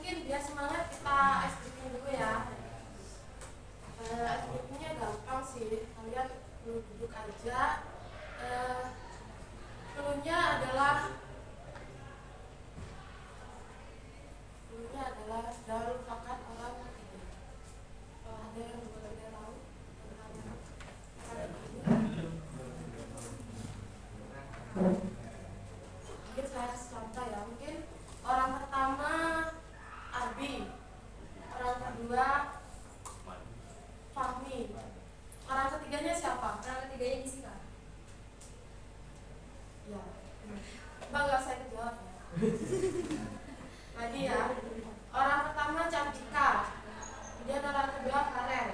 mungkin biar semangat kita icebreaking dulu ya. Icebreakingnya gampang sih, kalian duduk aja. Cluenya adalah jangan lupakan orang ketiga. Kalau ada yang benar-benar tahu tentang mungkin saya kasih contoh ya. Mungkin orang pertama Abi, orang kedua Fahmi, orang ketiganya siapa? Orang ketiganya Jessica. Ya, Mbak nggak saya kejawab ya. Lagi ya. Orang pertama Cantika, kemudian orang kedua Karel,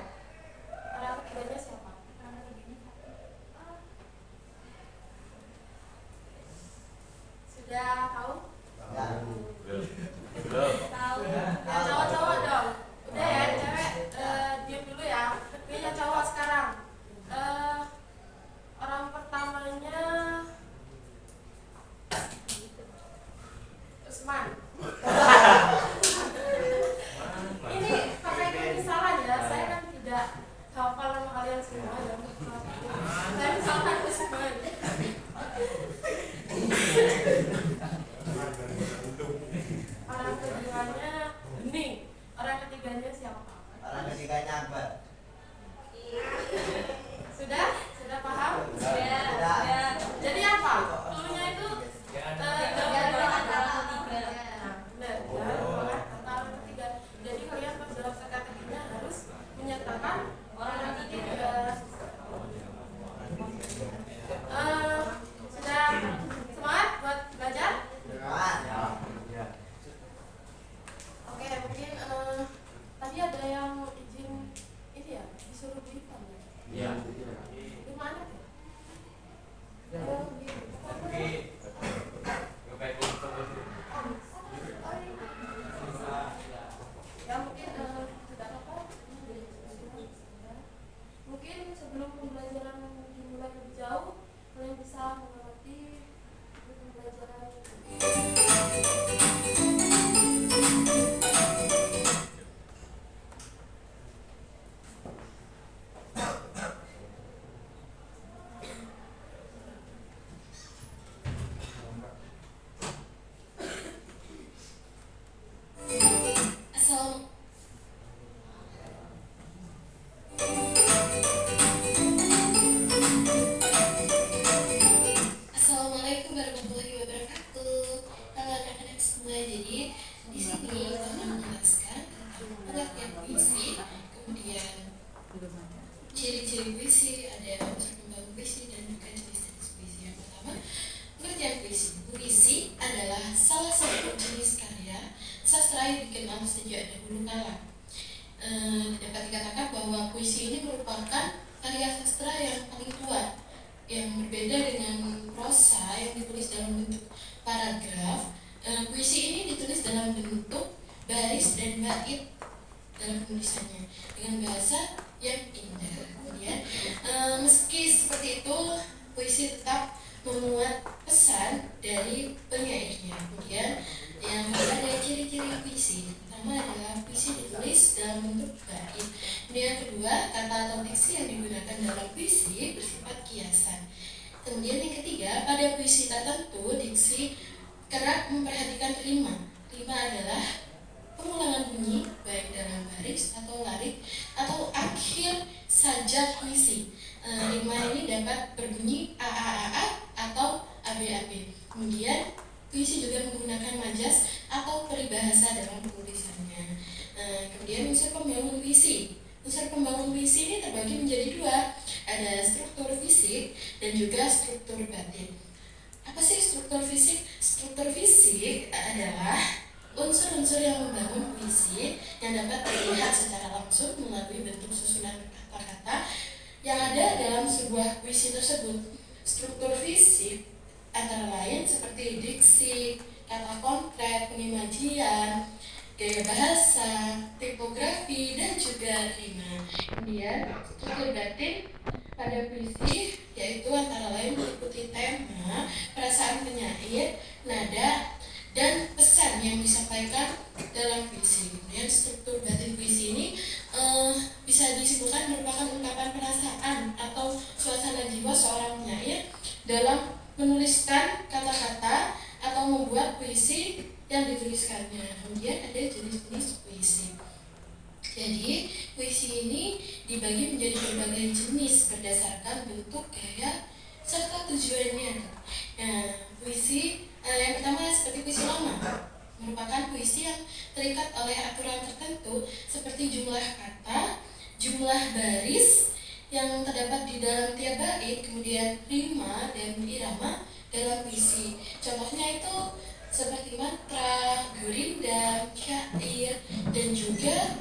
orang ketiganya siapa? Sudah tahu? Belum. Tahu. Ya cowok-cowok dong. Udah ya, cewek diam dulu ya. Ini yang cowok sekarang. Orang pertamanya Usman. Ini pakai kemisalan ya. Saya kan tidak hafal nama kalian semua ya. Saya misalkan Usman. Orang keduanya Bening. Orang ketiganya siapa? Orang ketiganya Akbar. Sudah? Sudah paham? Sudah. Jadi apa? Cluenya itu jadi kalian pas dalam teka-tekinya harus menyertakan orang ketiga. Sudah semangat buat belajar? Oke, mungkin tadi ada yang izin ini ya, disuruh berikan ya? Iya. Di mana ya? Ya mungkin tidak apa-apa. Mungkin sebelum pembelajaran dimulai lebih jauh, kalian bisa mengerti pembelajaran. Assalamualaikum warahmatullahi wabarakatuh. Halo anak-anak semua. Jadi di sini kami menjelaskan pengertian puisi, kemudian ciri-ciri puisi, ada unsur pembangun puisi dan juga jenis-jenis puisi. Yang pertama, pengertian puisi. Puisi adalah salah satu jenis karya sastra yang dikenal sejak dahulu kala. Dapat dikatakan bahwa puisi ini merupakan karya sastra yang paling tua, yang berbeda dengan prosa yang ditulis dalam bentuk paragraf. Puisi ini ditulis dalam bentuk baris dan bait dalam penulisannya dengan bahasa yang indah. Kemudian meski seperti itu, puisi tetap memuat pesan dari penyairnya. Kemudian yang ada ciri-ciri puisi. Pertama adalah puisi ditulis dalam bentuk bait. Kemudian kedua, kata atau diksi yang digunakan dalam puisi bersifat kiasan. Kemudian yang ketiga, pada puisi tertentu diksi kerap memperhatikan rima. Rima adalah pengulangan bunyi baik dalam baris atau larik atau akhir sajak puisi. Rima ini dapat berbunyi a atau ab. Kemudian puisi juga menggunakan majas atau peribahasa dalam tulisannya. Kemudian unsur pembangun puisi. Unsur pembangun puisi ini terbagi menjadi dua. Ada struktur fisik dan juga struktur batin. Apa sih struktur fisik? Struktur fisik adalah unsur-unsur yang membangun puisi yang dapat terlihat secara langsung melalui bentuk susunan kata-kata yang ada dalam sebuah puisi tersebut. Struktur fisik antara lain seperti diksi, kata konkret, pengimajian, gaya bahasa, tipografi, dan juga rima. Kemudian struktur batin pada puisi yaitu antara lain meliputi tema, perasaan penyair, nada, dan pesan yang disampaikan dalam puisi. Kemudian struktur batin puisi ini bisa disimpulkan merupakan ungkapan perasaan atau suasana jiwa seorang penyair dalam menuliskan kata-kata atau membuat puisi yang dituliskannya. Kemudian ada jenis-jenis puisi. Jadi puisi ini dibagi menjadi berbagai jenis berdasarkan bentuk, gaya, serta tujuannya. Nah, puisi yang pertama seperti puisi lama, merupakan puisi yang terikat oleh aturan tertentu seperti jumlah kata, jumlah baris yang terdapat di dalam tiap bait, kemudian rima dan irama dalam puisi. Contohnya itu seperti mantra, gurindam, syair, dan juga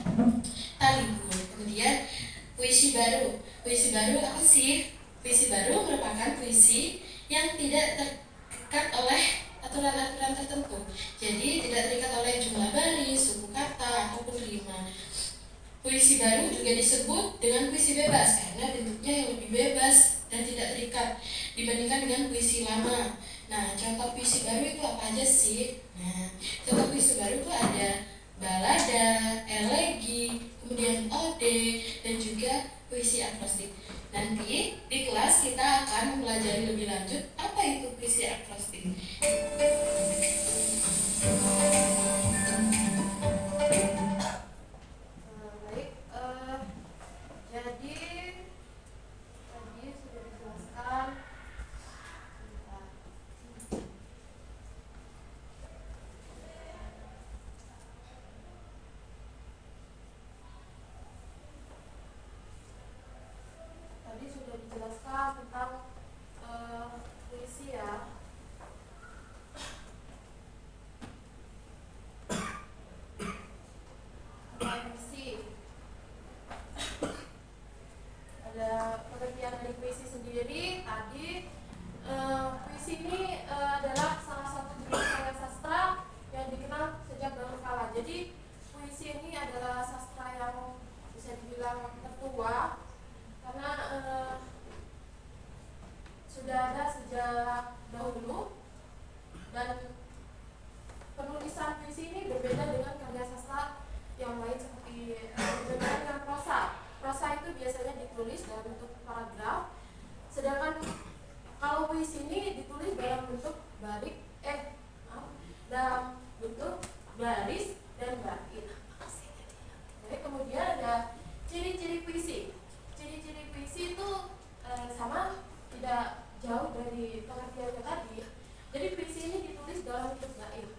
talibur. Kemudian puisi baru. Puisi baru apa sih? Puisi baru merupakan puisi yang tidak terikat oleh aturan-aturan tertentu. Jadi tidak terikat oleh jumlah baris, suku kata, ataupun rima. Puisi baru juga disebut dengan puisi bebas karena bentuknya yang lebih bebas dan tidak terikat dibandingkan dengan puisi lama. Nah, contoh puisi baru itu apa aja sih? Nah, contoh puisi baru itu ada balada, elegi, kemudian ode, dan juga puisi akrostik. Nanti di kelas kita akan mempelajari lebih lanjut apa itu puisi akrostik. Tentang puisi ya. Puisi. Ada pengertian dari puisi sendiri. Tadi puisi ini adalah salah satu jenis karya sastra yang dikenal sejak dahulu kala. Jadi puisi ini adalah sastra yang bisa dibilang tertua karena sudah ada sejak dahulu, dan penulisan puisi ini berbeda dengan karya sastra yang lain seperti berbeda dengan prosa. Prosa itu biasanya ditulis dalam bentuk paragraf, sedangkan kalau puisi ini ditulis dalam bentuk dalam bentuk baris dan bait. Jadi kemudian ada ciri-ciri puisi. Ciri-ciri puisi itu sama, tidak jauh dari pengertiannya tadi. Jadi puisi ini ditulis dalam bentuk bait.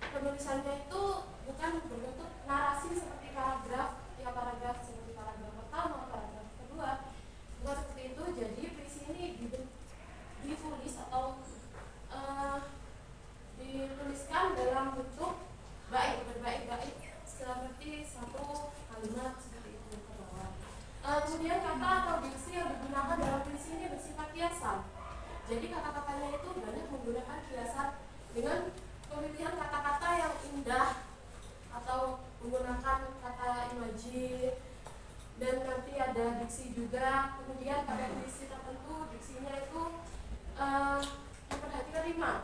Penulisannya itu bukan berbentuk narasi seperti paragraf, ya paragraf seperti paragraf pertama, paragraf kedua, bukan seperti itu. Jadi puisi ini ditulis atau dituliskan dalam bentuk bait, berbait-bait seperti satu kalimat seperti itu ke bawah. Kemudian kata atau diksi yang digunakan dalam puisi ini bersifat kiasan. Jadi kata-katanya itu banyak menggunakan kiasan dengan pemilihan kata-kata yang indah atau menggunakan kata imaji, dan nanti ada diksi juga. Kemudian pada puisi tertentu diksinya itu memperhatikan rima.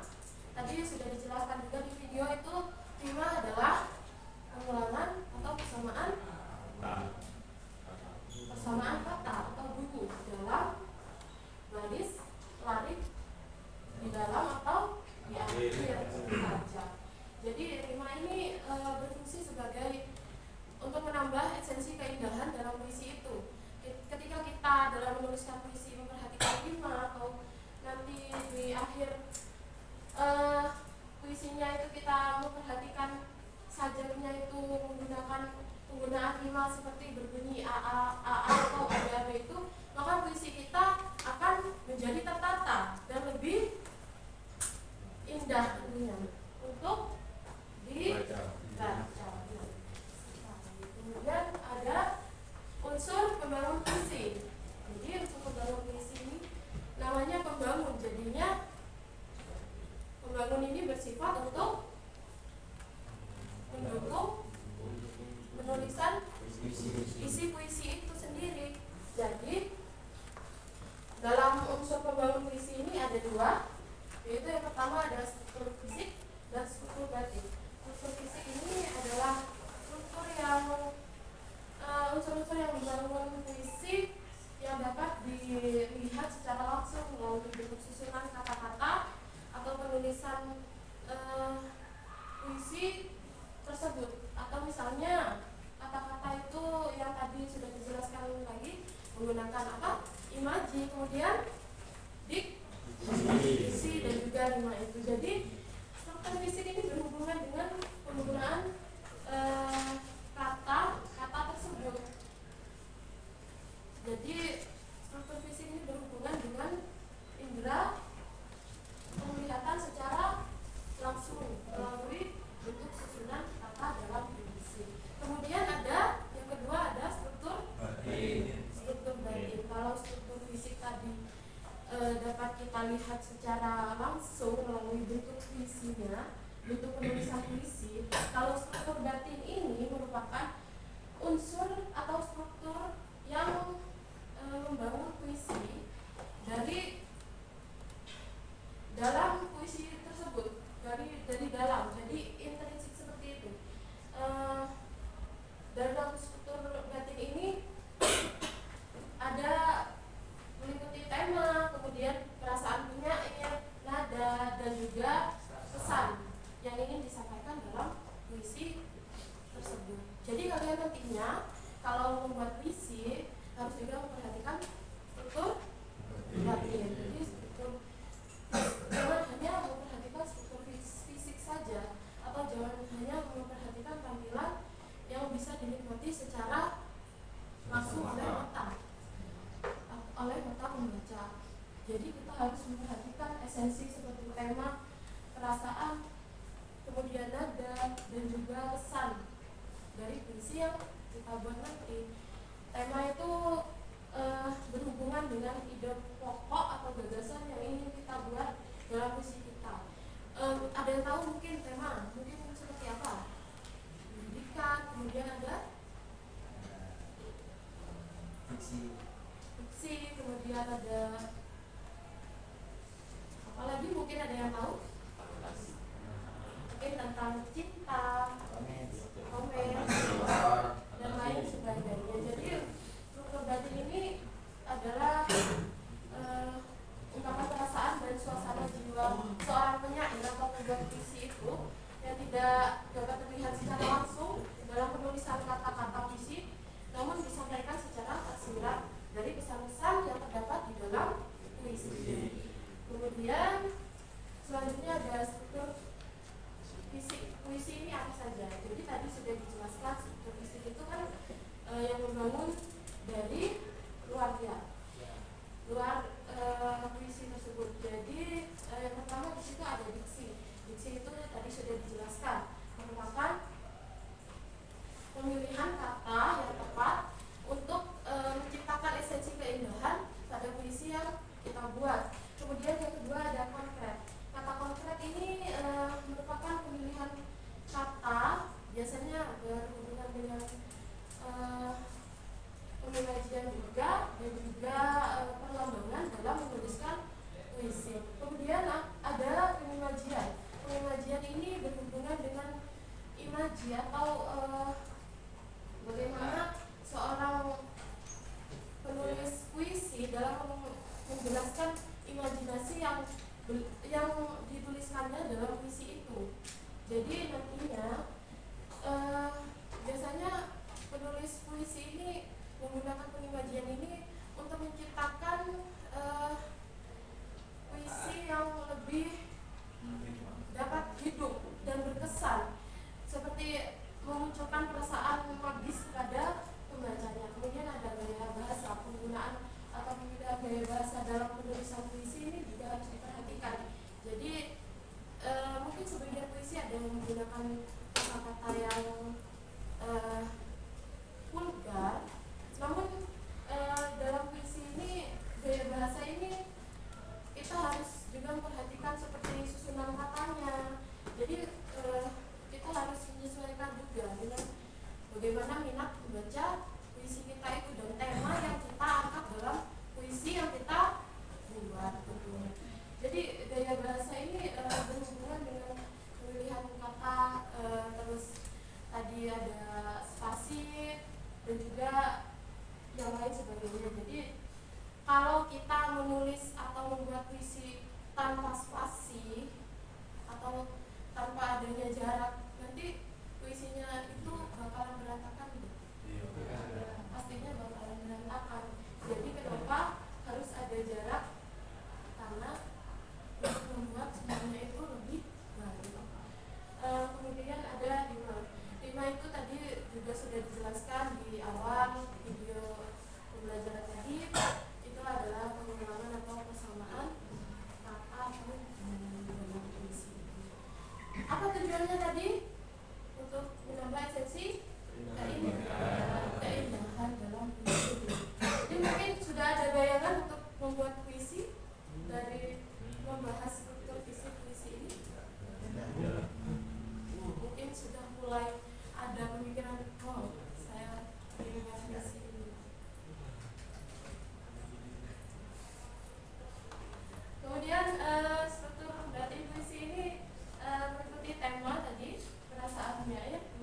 Tadi sudah dijelaskan juga di video itu, rima adalah pengulangan atau persamaan kata atau bunyi dalam baris, larik, di dalam atau di akhir saja. Jadi rima ini berfungsi sebagai untuk menambah esensi keindahan dalam puisi itu. Ketika kita dalam menuliskan puisi tersebut. Atau misalnya kata-kata itu yang tadi sudah dijelaskan lagi menggunakan apa? Imaji, kemudian diksi dan juga lima itu. Jadi struktur fisik ini berhubungan dengan penggunaan kata tersebut. Jadi struktur fisik ini berhubungan dengan indera penglihatan secara langsung melalui bentuk susunan kata dalam puisi. Kemudian ada yang kedua, ada struktur batin. Kalau struktur fisik tadi dapat kita lihat secara langsung melalui bentuk puisinya, bentuk penulisan puisi. Kalau struktur batin ini merupakan unsur atau struktur yang membangun puisi dari dalam puisi tersebut, dari dalam, jadi intrinsik seperti itu. Dalam struktur batin ini ada meliputi tema, kemudian perasaan penyair, nada, dan juga pesan yang ingin disampaikan dalam puisi tersebut. Jadi kalian nantinya kalau membuat puisi harus juga memperhatikan struktur batin. Jadi jangan hanya memperhatikan struktur fisik saja, atau jangan hanya memperhatikan tampilan yang bisa dinikmati secara langsung oleh mata pembaca. Jadi kita harus memperhatikan esensi seperti tema, perasaan, kemudian nada, dan juga pesan dari puisi yang kita buat nanti. Tema itu berhubungan dengan ide pokok atau gagasan yang ingin kita buat dalam puisi kita. Ada yang tahu mungkin tema, mungkin seperti apa? Pendidikan, kemudian ada fiksi, kemudian ada apa lagi? Mungkin ada yang tahu? Mungkin tentang cinta, romans, dan lain sebagainya. Jadi struktur batin ini adalah ungkapan perasaan dan suasana jiwa seorang penyair atau pembuat puisi itu yang tidak dapat terlihat secara langsung dalam penulisan kata-kata puisi, namun disampaikan secara tersirat dari pesan-pesan yang terdapat di dalam puisi. Kemudian selanjutnya ada struktur fisik puisi ini apa saja. Jadi tadi sudah dijelaskan struktur fisik itu kan yang membangun dari luar puisi tersebut. Jadi yang pertama di situ ada diksi. Diksi itu tadi sudah dijelaskan merupakan pemilihan kata yang tepat untuk menciptakan esensi keindahan pada puisi yang kita buat. Kemudian yang kedua ada konkret. Kata konkret ini merupakan pemilihan kata, biasanya berhubungan dengan pengajian juga dan juga perlambangan dalam menuliskan puisi. Kemudian ada pengimajian. Pengimajian ini berhubungan dengan imaji atau bagaimana seorang penulis puisi dalam menjelaskan imajinasi yang dituliskannya dalam puisi itu. Jadi nantinya biasanya penulis puisi ini menggunakan pengimajian ini untuk menciptakan puisi yang lebih dapat hidup dan berkesan, seperti memunculkan perasaan magis pada pembacanya. Kemudian ada gaya bahasa, penggunaan atau pemilihan gaya bahasa dalam penulisan puisi ini juga harus diperhatikan. Jadi mungkin sebagian puisi ada yang menggunakan kata-kata yang vulgar, namun dalam puisi ini gaya bahasa ini kita harus juga memperhatikan seperti susunan katanya. Jadi kita harus menyesuaikan juga dengan bagaimana minat membaca puisi kita itu dan tema yang kita angkat dalam puisi yang kita buat tentunya. Jadi gaya bahasa ini berhubungan dengan pemilihan kata, terus tadi ada spasi dan juga yang lain sebagainya. Jadi kalau kita menulis atau membuat puisi tanpa spasi atau tanpa adanya jarak, nanti puisi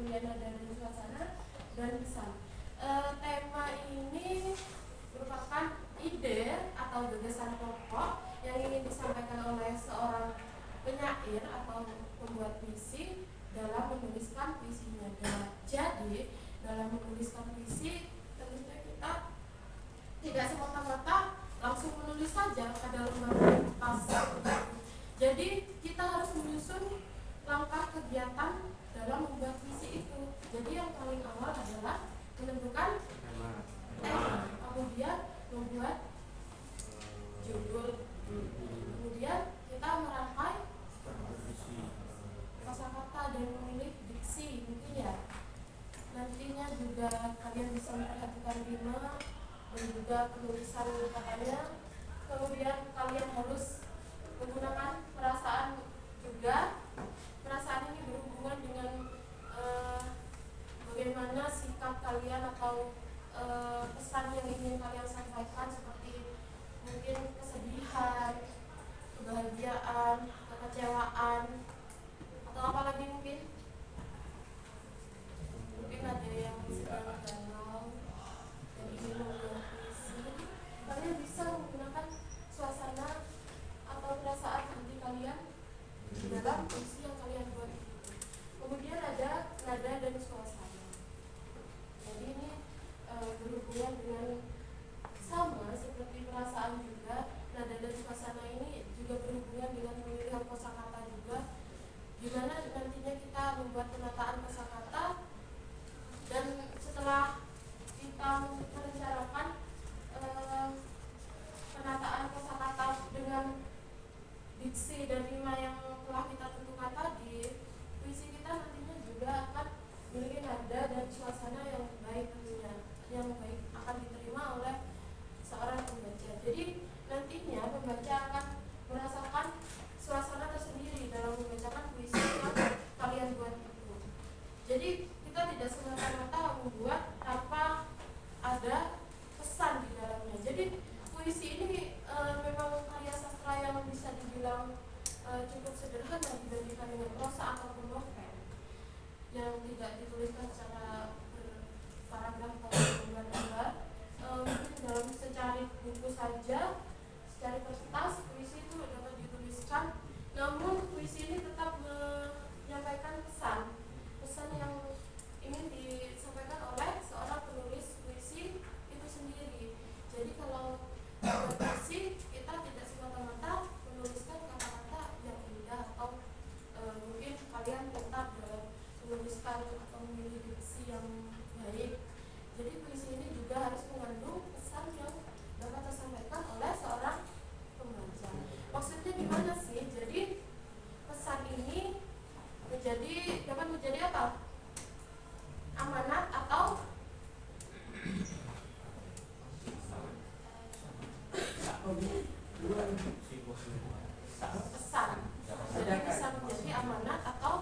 kemudian nada dan suasana, dan pesan. Tema ini merupakan ide atau gagasan pokok yang ingin disampaikan oleh seorang penyair atau pembuat puisi dalam menuliskan puisinya. Jadi dalam menuliskan puisi tentunya kita tidak semata-mata langsung menulis saja pada lembar kertas. Jadi kita harus menyusun langkah kegiatan dalam membuat puisi itu. Jadi yang paling awal adalah menentukan tema, kemudian membuat judul, kemudian kita merangkai kosakata dan memilih diksi mungkin ya. Nantinya juga kalian bisa memperhatikan rima dan juga penulisan katanya. Kemudian kalian harus menggunakan perasaan juga. Perasaan ini berhubungan dengan bagaimana sikap kalian atau pesan yang ingin kalian sampaikan, seperti mungkin kesedihan, kebahagiaan, kekecewaan, atau apa lagi mungkin ada yang sedang galau dan ingin membuat puisi. Kalian bisa menggunakan suasana atau perasaan hati kalian dalam puisi yang kalian buat itu. Kemudian ada nada dan suasana. Jadi ini berhubungan dengan sama seperti perasaan juga. Nada dan suasana ini juga berhubungan dengan pemilihan kosakata juga, gimana nantinya kita membuat penataan kosakata, dan setelah kita merencanakan penataan kosakata dengan diksi dan rima yang telah kita tentukan tadi, puisi kita nantinya juga akan memiliki nada dan suasana yang baik tentunya, yang baik akan diterima oleh seorang pembaca. Jadi nantinya pembaca akan merasakan suasana tersendiri dalam membacakan puisi yang kalian buat itu. Jadi kita tidak semata-mata membuat tanpa ada pesan di dalamnya. Jadi puisi ini memang karya sastra yang bisa dibilang cukup sederhana dibandingkan dengan prosa ataupun novel yang tidak dituliskan secara berparagraf atau berlembar-lembar. Mungkin dalam secari buku saja, secari kertas, puisi itu dapat dituliskan. Namun puisi ini tetap menyampaikan pesan yang ingin disampaikan oleh seorang penulis puisi itu sendiri. Jadi kalau puisi kita tidak semata-mata menuliskan kata-kata yang indah atau mungkin kalian tetap menuliskan atau memilih diksi yang baik. Jadi puisi ini juga harus mengandung pesan yang dapat tersampaikan oleh seorang pembaca. Maksudnya gimana sih? Jadi pesan ini dapat menjadi apa? Amanat atau pesan. Jadi bisa menjadi amanat atau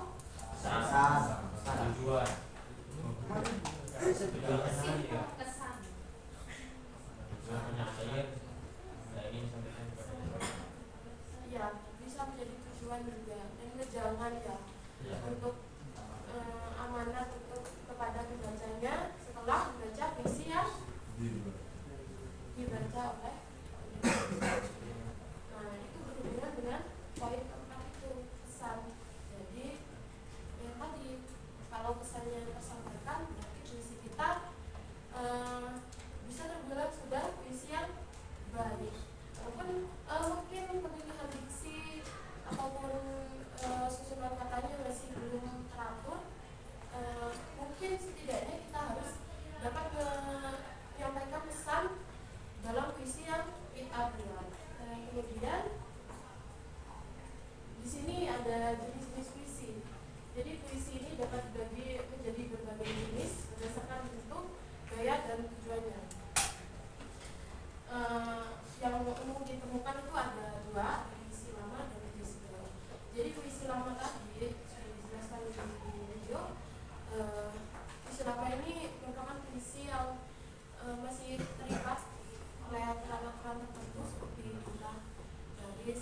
tujuan. kesan. Ya, bisa menjadi tujuan juga dan wejangan ya untuk amanat untuk kepada pembacanya setelah membaca puisi yang dibaca oleh. Nah, itu berhubungan dengan poin keempat itu, pesan. Jadi yang tadi, kalau pesannya tersampaikan, berarti puisi kita bisa terbilang sudah puisi yang baik. Walaupun mungkin pemilihan diksi ataupun susunan katanya masih belum teratur, mungkin setidaknya kita harus dapat menyampaikan pesan dalam puisi yang kita buat. Kemudian di sini ada jenis-jenis puisi. Jadi puisi ini dapat dibagi menjadi berbagai jenis berdasarkan bentuk, gaya, dan tujuannya. Yang umum ditemukan itu ada dua, puisi lama dan puisi baru. Jadi puisi lama tadi sudah dijelaskan di video. Puisi lama ini merupakan puisi yang masih terikat oleh aturan-aturan tertentu seperti jumlah baris,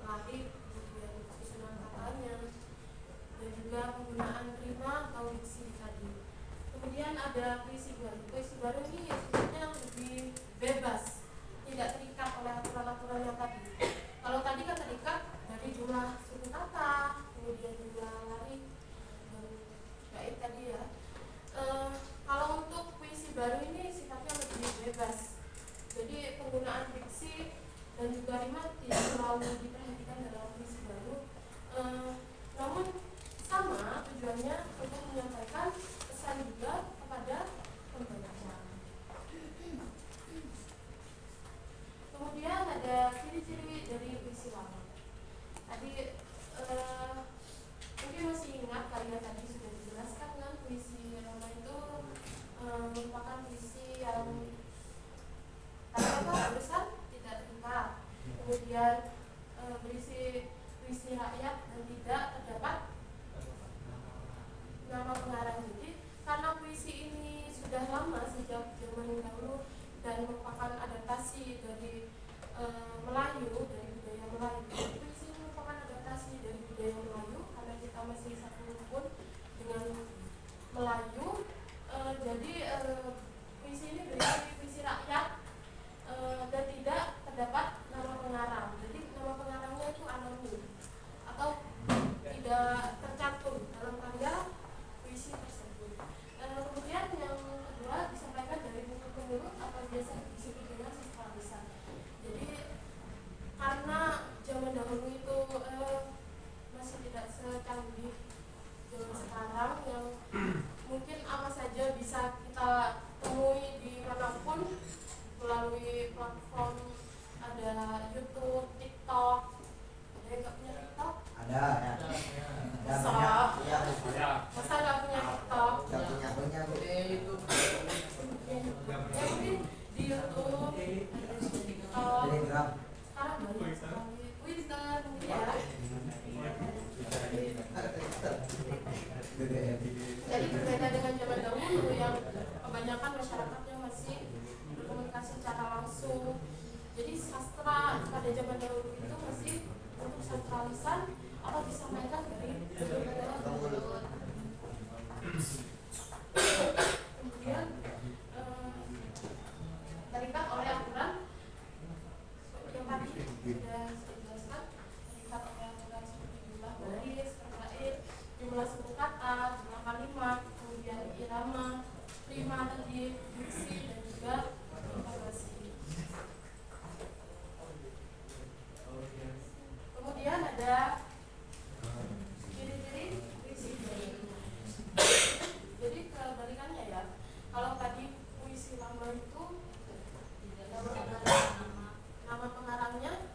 larik, kemudian susunan katanya, dan juga penggunaan rima ada puisi baru. Puisi baru ini ya sebenarnya lebih bebas, tidak terikat oleh aturan-aturan yang tadi. Kalau tadi kan terikat dari jumlah suku kata, kemudian jumlah lari dan bait tadi ya. Kalau untuk puisi baru ini sifatnya lebih bebas. Jadi penggunaan diksi dan juga rima tidak terlalu diperhatikan dalam puisi baru. Namun sama tujuannya untuk menyampaikan pesan juga kepada pembaca. Kemudian ada ciri-ciri dari puisi lama. Tadi mungkin masih ingat kali ya, tadi sudah dijelaskan kan puisi lama itu merupakan puisi yang kata-kata besar tidak terikat, kemudian berisi puisi rakyat dan tidak terdapat nama pengarang. Jadi karena puisi ini sudah lama sejak zaman dahulu dan merupakan adaptasi dari Melayu, dari budaya Melayu. Puisi ini merupakan adaptasi dari budaya Melayu karena kita masih satu rumpun dengan Melayu. Jadi puisi ini berisi puisi rakyat dan tidak terdapat nama pengarang. Jadi nama pengarangnya itu anonim atau tidak tercantum dalam karya puisi tersebut. Kemudian yang kedua disampaikan dari mulut ke mulut atau biasa disebut dengan sastra lisan. Jadi karena zaman dahulu itu masih tidak secanggih zaman sekarang yang mungkin apa saja bisa kita temui di manapun melalui platform, ada YouTube, TikTok. Ada yang nggak punya TikTok? Ada Masa? Iya. Masa nggak punya TikTok? Nggak punya Ya mungkin di YouTube, ada di TikTok. Telegram. Sekarang banyak sekali Twitter mungkin ya. Jadi berbeda dengan zaman dahulu yang kebanyakan masyarakatnya masih berkomunikasi secara langsung. Jadi sastra pada zaman dahulu itu masih untuk sastra lisan atau disampaikan dari mulut ke mulut. Kemudian terikat oleh aturan yang tadi sudah saya jelaskan, terikat oleh aturan seperti jumlah baris, berbait, jumlah suku kata, jumlah kalimat, kemudian irama, rima tadi, diksi dan juga intonasi. Kemudian ada ciri-ciri puisi baru. Jadi kebalikannya ya, kalau tadi puisi lama itu nama pengarangnya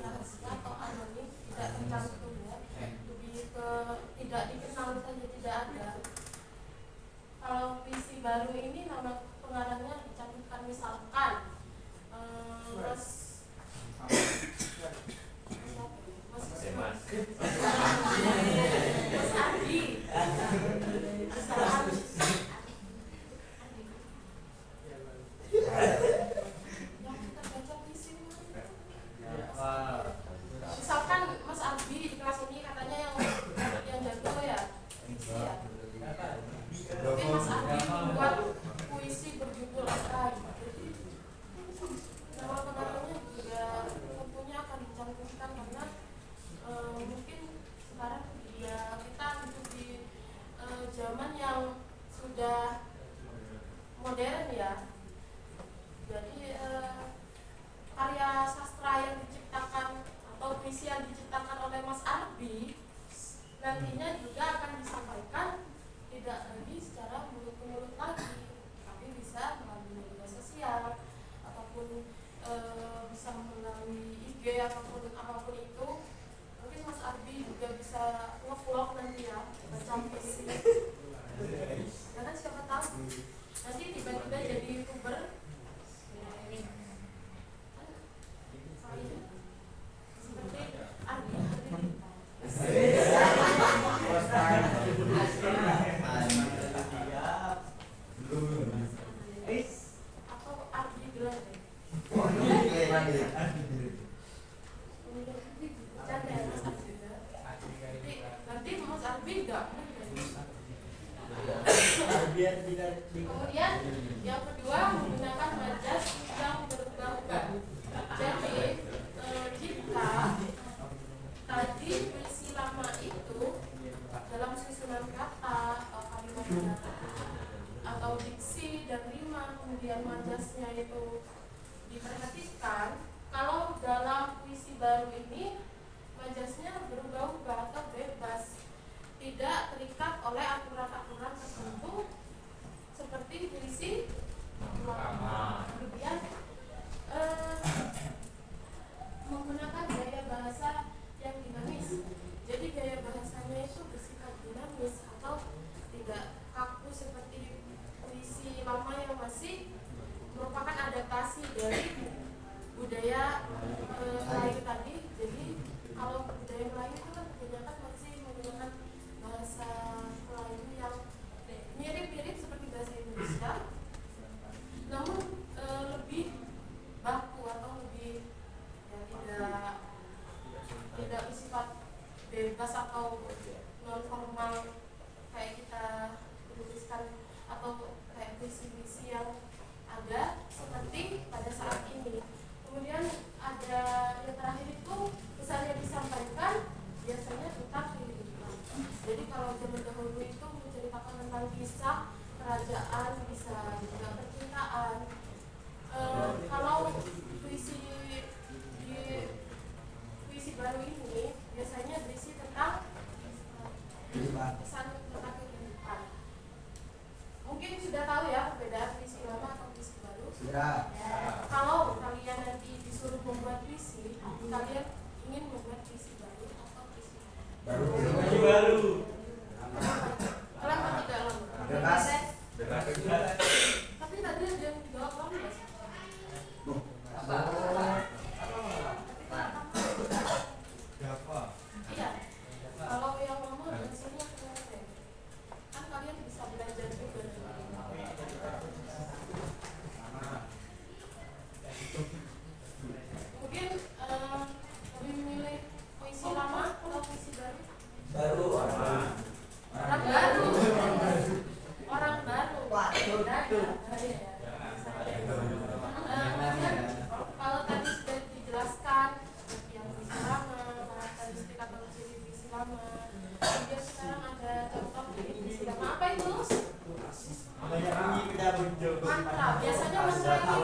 rahasia atau anonim, tidak tercantum ya, lebih ke tidak dikenal saja, tidak ada. Kalau puisi baru ini nama pengarangnya dicantumkan, misalkan Mas Adi. Yang kita baca puisi misalkan Mas Abi di kelas ini katanya yang jago ya puisi ya. Tapi Mas Abi membuat puisi berjudul apa gitu. Jadi nama pengarangnya juga tentunya akan dicantumkan karena mungkin Kemudian yang kedua menggunakan majas yang berubah-ubah. Jadi jika tadi puisi lama itu dalam susunan kata atau kalimat atau diksi dan rima, kemudian majasnya itu diperhatikan, kalau dalam puisi baru ini majasnya berubah-ubah atau bebas, tidak terikat oleh aturan-aturan tertentu seperti puisi lama. Kemudian menggunakan gaya bahasa yang dinamis. Jadi gaya bahasanya itu bersifat dinamis atau tidak kaku seperti puisi lama yang masih merupakan adaptasi dari budaya Melayu tadi. Jadi kalau budaya Melayu itu kan kebanyakan masih menggunakan bahasa Melayu yang mirip-mirip seperti bahasa Indonesia, namun lebih baku atau lebih tidak bersifat bebas atau non formal kayak kita menuliskan atau kayak puisi-puisi yang ada seperti pada saat ini. Kemudian ada yang terakhir itu pesan yang disampaikan biasanya tentang kehidupan. Jadi kalau zaman dahulu itu menceritakan tentang kisah kerajaan, bisa juga percintaan. Kalau puisi baru ini biasanya berisi tentang pesan tentang kehidupan. Mungkin sudah tahu ya perbedaan puisi lama atau puisi baru. Kalau kalian nanti disuruh membuat puisi, kalian ingin membuat puisi baru atau puisi baru. Kalian kan tidak lama. Bebas. Tapi tadi ada yang jawab lama. Iya. Kalau yang lama biasanya keren. Kan kalian bisa belajar juga. Mungkin lebih memilih puisi lama atau puisi baru? Orang baru. Kalau tadi sudah dijelaskan yang puisi lama, karakteristik atau ciri puisi lama. Kemudian sekarang ada contoh puisi lama. Apa itu? Mantra. Biasanya mantra ini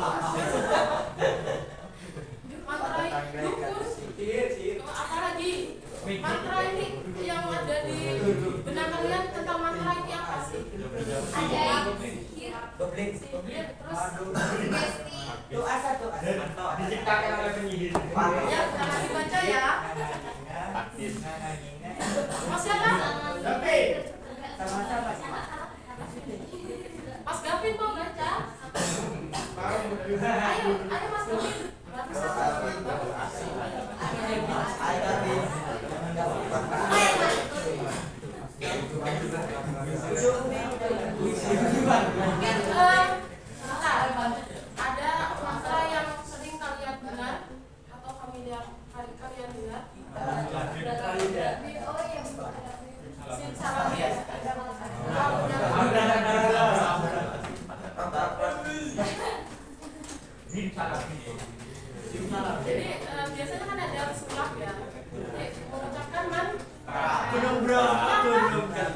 mantra dukun. Apa lagi? Mantra ini yang ada di benak kalian tentang mantra ini apa sih? Ada sihir, terus Diciptakan oleh penyihir. ya jangan dibaca ya. Mas siapa? Mas Gavin mau baca? Ayo Mas Gavin. Mungkin ada mantra yang sering kalian dengar atau familiar kalian dengar. Simsalabim. Jadi biasanya kan ada sulap ya. Mengucapkan man itu bukan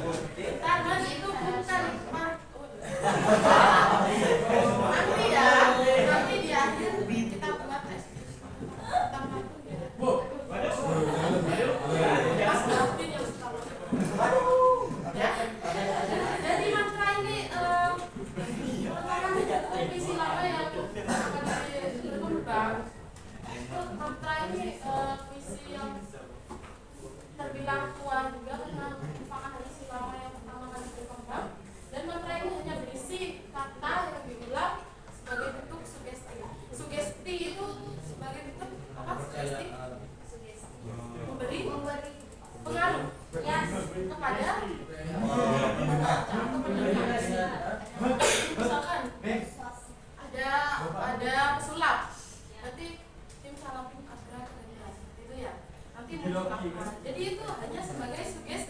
nanti di akhir kita buat tes tentang mantu ya. Mas Gavin yang suka ya. Jadi mantra ini merupakan puisi lama yang akan berkembang. Itu mantra ini puisi yang terbilang tua juga karena merupakan puisi lama yang pertama kali berkembang. Dan mantra ini hanya berisi kata yang diulang sebagai bentuk sugesti. Sugesti itu sebagai bentuk apa? Sugesti memberi pengaruh kepada pembaca atau pendengar. Misalkan ada pesulap, nanti simsalabim adra itu ya, nanti mengungkapkan. Jadi itu hanya sebagai sugesti.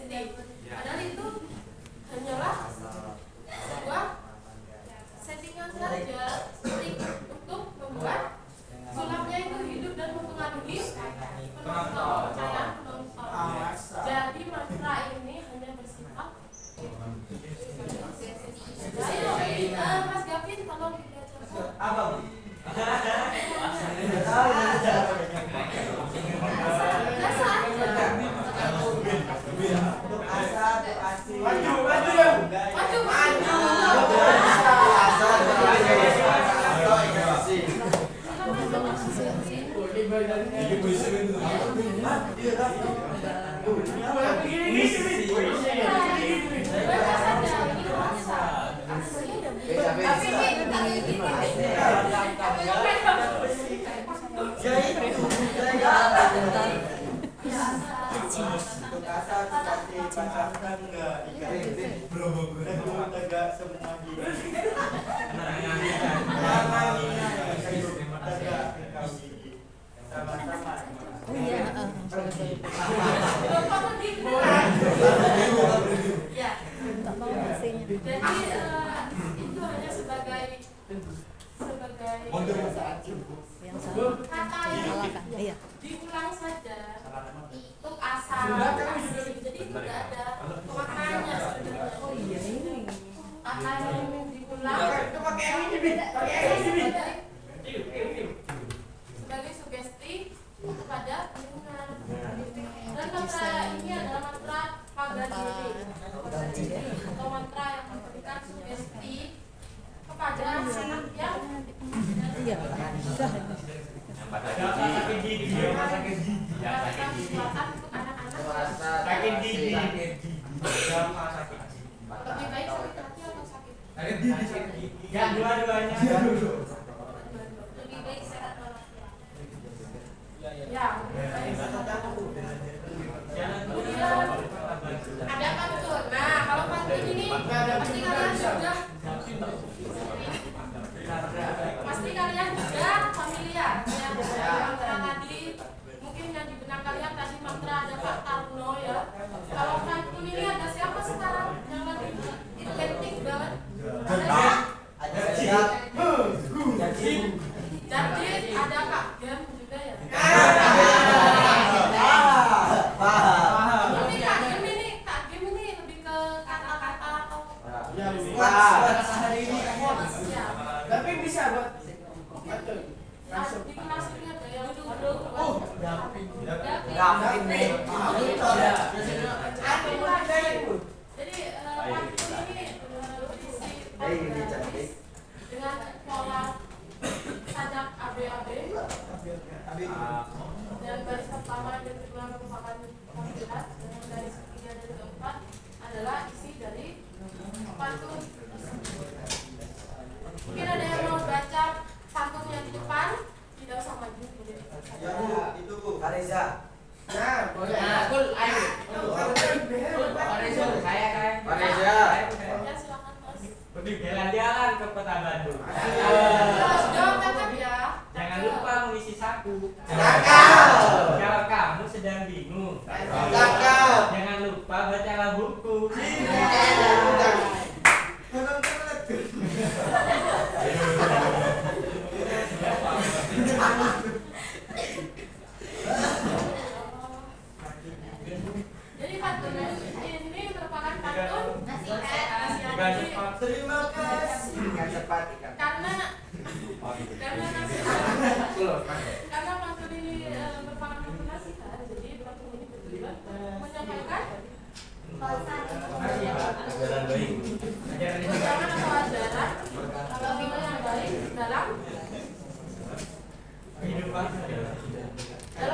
Tegak semua gini. Sama-sama. Oh iya, Belum kamu dibuat. Ya. tak mau nasinya. Jadi itu hanya sebagai Yang salah. kata yang Salah kan? Iya. diulang saja untuk asal asli. Jadi itu tidak ada pemaknaannya sebenarnya. Oh iya ini. Kata yang diulang sebagai sugesti kepada lingkungan. Dan mantra ini adalah mantra Pagajiri atau mantra yang memberikan sugesti kepada anak yang Iya. Sudah. Sakit gigi, sakit gigi. mendapatkan perawatan untuk anak-anak Sakit gigi. lebih baik sakit hati atau sakit Sakit gigi. Ya, dua-duanya. lebih baik sehat walafiat. Ya, lebih baik sehat walafiat. Kemudian ada pantun. Nah, kalau pantun ini pasti kalian sudah familiar ya dengan mantra tadi. Mungkin yang di benak kalian tadi mantra ada Pak Tarno ya. Kalau pantun ini ada siapa sekarang yang lagi penting banget? Jadi ada Kak Gem juga ya. Tapi Kak Gem ini lebih ke kata-kata atau ya. Tapi bisa buat Di kelas ini ada yang dulu. Jadi pantun ini berisi dengan pola sajak ABAB dan baris pertama dan kedua merupakan pemilihan dan baris ketiga dan keempat adalah isi dari pantun tersebut. Mungkin ada yang mau baca pantun yang di depan, tidak usah maju, boleh dibaca. Ya Bu, itu Bu. Kareza. Ya, boleh. Kareza. Ya silakan Mas. Pergi jalan-jalan ke kota Bandung. Terus jawab tetap ya. Jangan lupa mengisi saku. Cakap. Kalau kamu sedang bingung, Cakap. jangan lupa bacalah buku. Jadi pantun ini merupakan pantun Bukan cepat. Terima kasih. karena karena pantun ini merupakan pantun nasihat. Jadi pantun ini bertujuan menyampaikan Ajaran baik. Ajaran yang baik. pegangan atau ajaran yang baik dalam Kehidupan.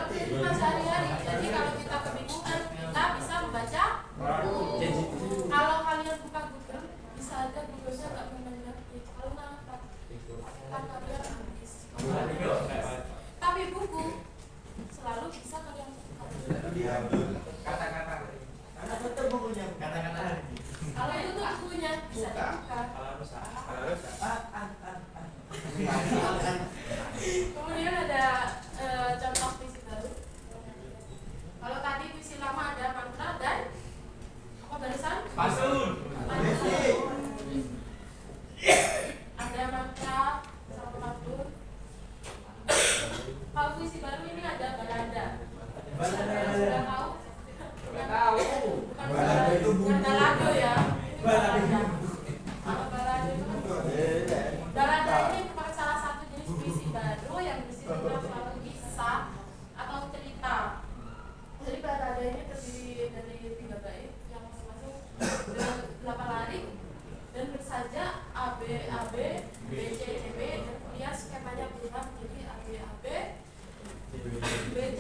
kehidupan sehari-hari. Jadi kalau kita kebingungan, kita bisa membaca buku. Kalau kalian buka Google, bisa ada Google-nya nggak menanggapi. Karena apa? Karena kalian habis. Tapi buku selalu bisa kalian buka. Kata-kata. Kata-kata. Kalau itu tuh bukunya bisa dibuka. Kemudian ada contoh puisi baru. Kalau tadi puisi lama ada mantra dan apa barisan? Pasun. Ada mantra sama pantun. Kalau puisi baru ini ada balada. Sudah tahu? Nggak tahu. Bukan balado ya. Ini balada. Kalau balada itu kan balada ini merupakan salah satu jenis puisi baru yang berisi tentang suatu kisah atau cerita. Jadi balada ini terdiri dari 3 bait yang masing-masing dengan 8 larik dan bersaja A B B C C B dan kemudian skemanya berubah menjadi A B B C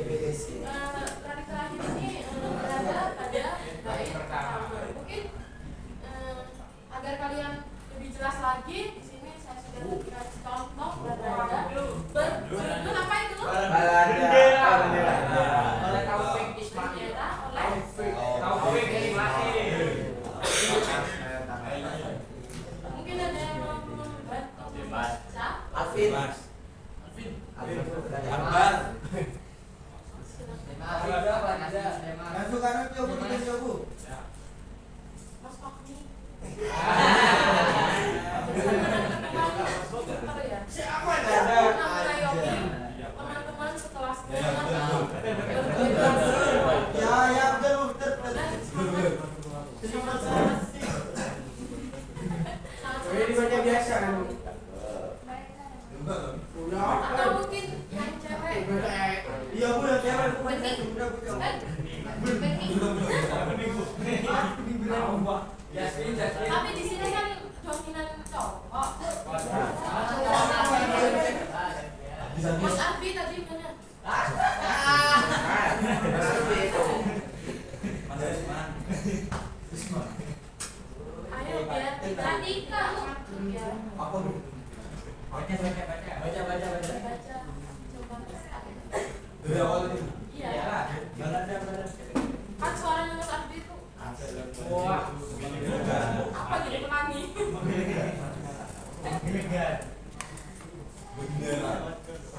B C. Larik terakhir ini berada pada bait pertama. Mungkin agar kalian lebih jelas lagi, di sini saya sudah memberikan contoh balada berjudul apa itu? Oleh Taufik Ismail. Bendera oleh Taufik Ismail. Mas. Masuk kanan coba kita coba. Mas Fakri. Siapa Teman-teman setelah Ya, betul. Ini banyak biasa kan. Atau mungkin yang cewek. Iya, Bu, yang cewek bukan udah Bu. Tapi di sini kan dominan cowok. Mas Arbi tadi mana? Ayo biar kita nikah. Ya. Apa Bu? Baca. Baca. Coba. Dari awal ini. Iya. Kan suaranya Mas Arbi itu Wah. apa jadi pelangi?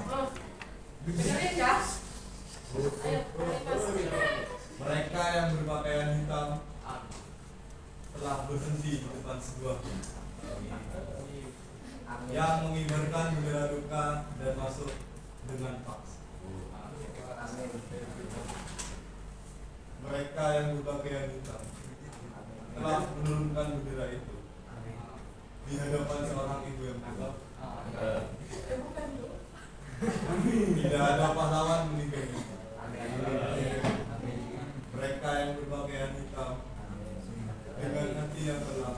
Oh, dengerin ya. Ayo, Mas. Mereka yang berpakaian hitam telah berhenti di depan sebuah yang mengibarkan bendera duka dan masuk dengan paksa. Mereka yang berpakaian hitam telah menurunkan bendera itu di hadapan seorang ibu yang tua. Bukan dulu. Tidak ada pahlawan meninggal. Mereka yang berpakaian hitam dengan hati yang gelap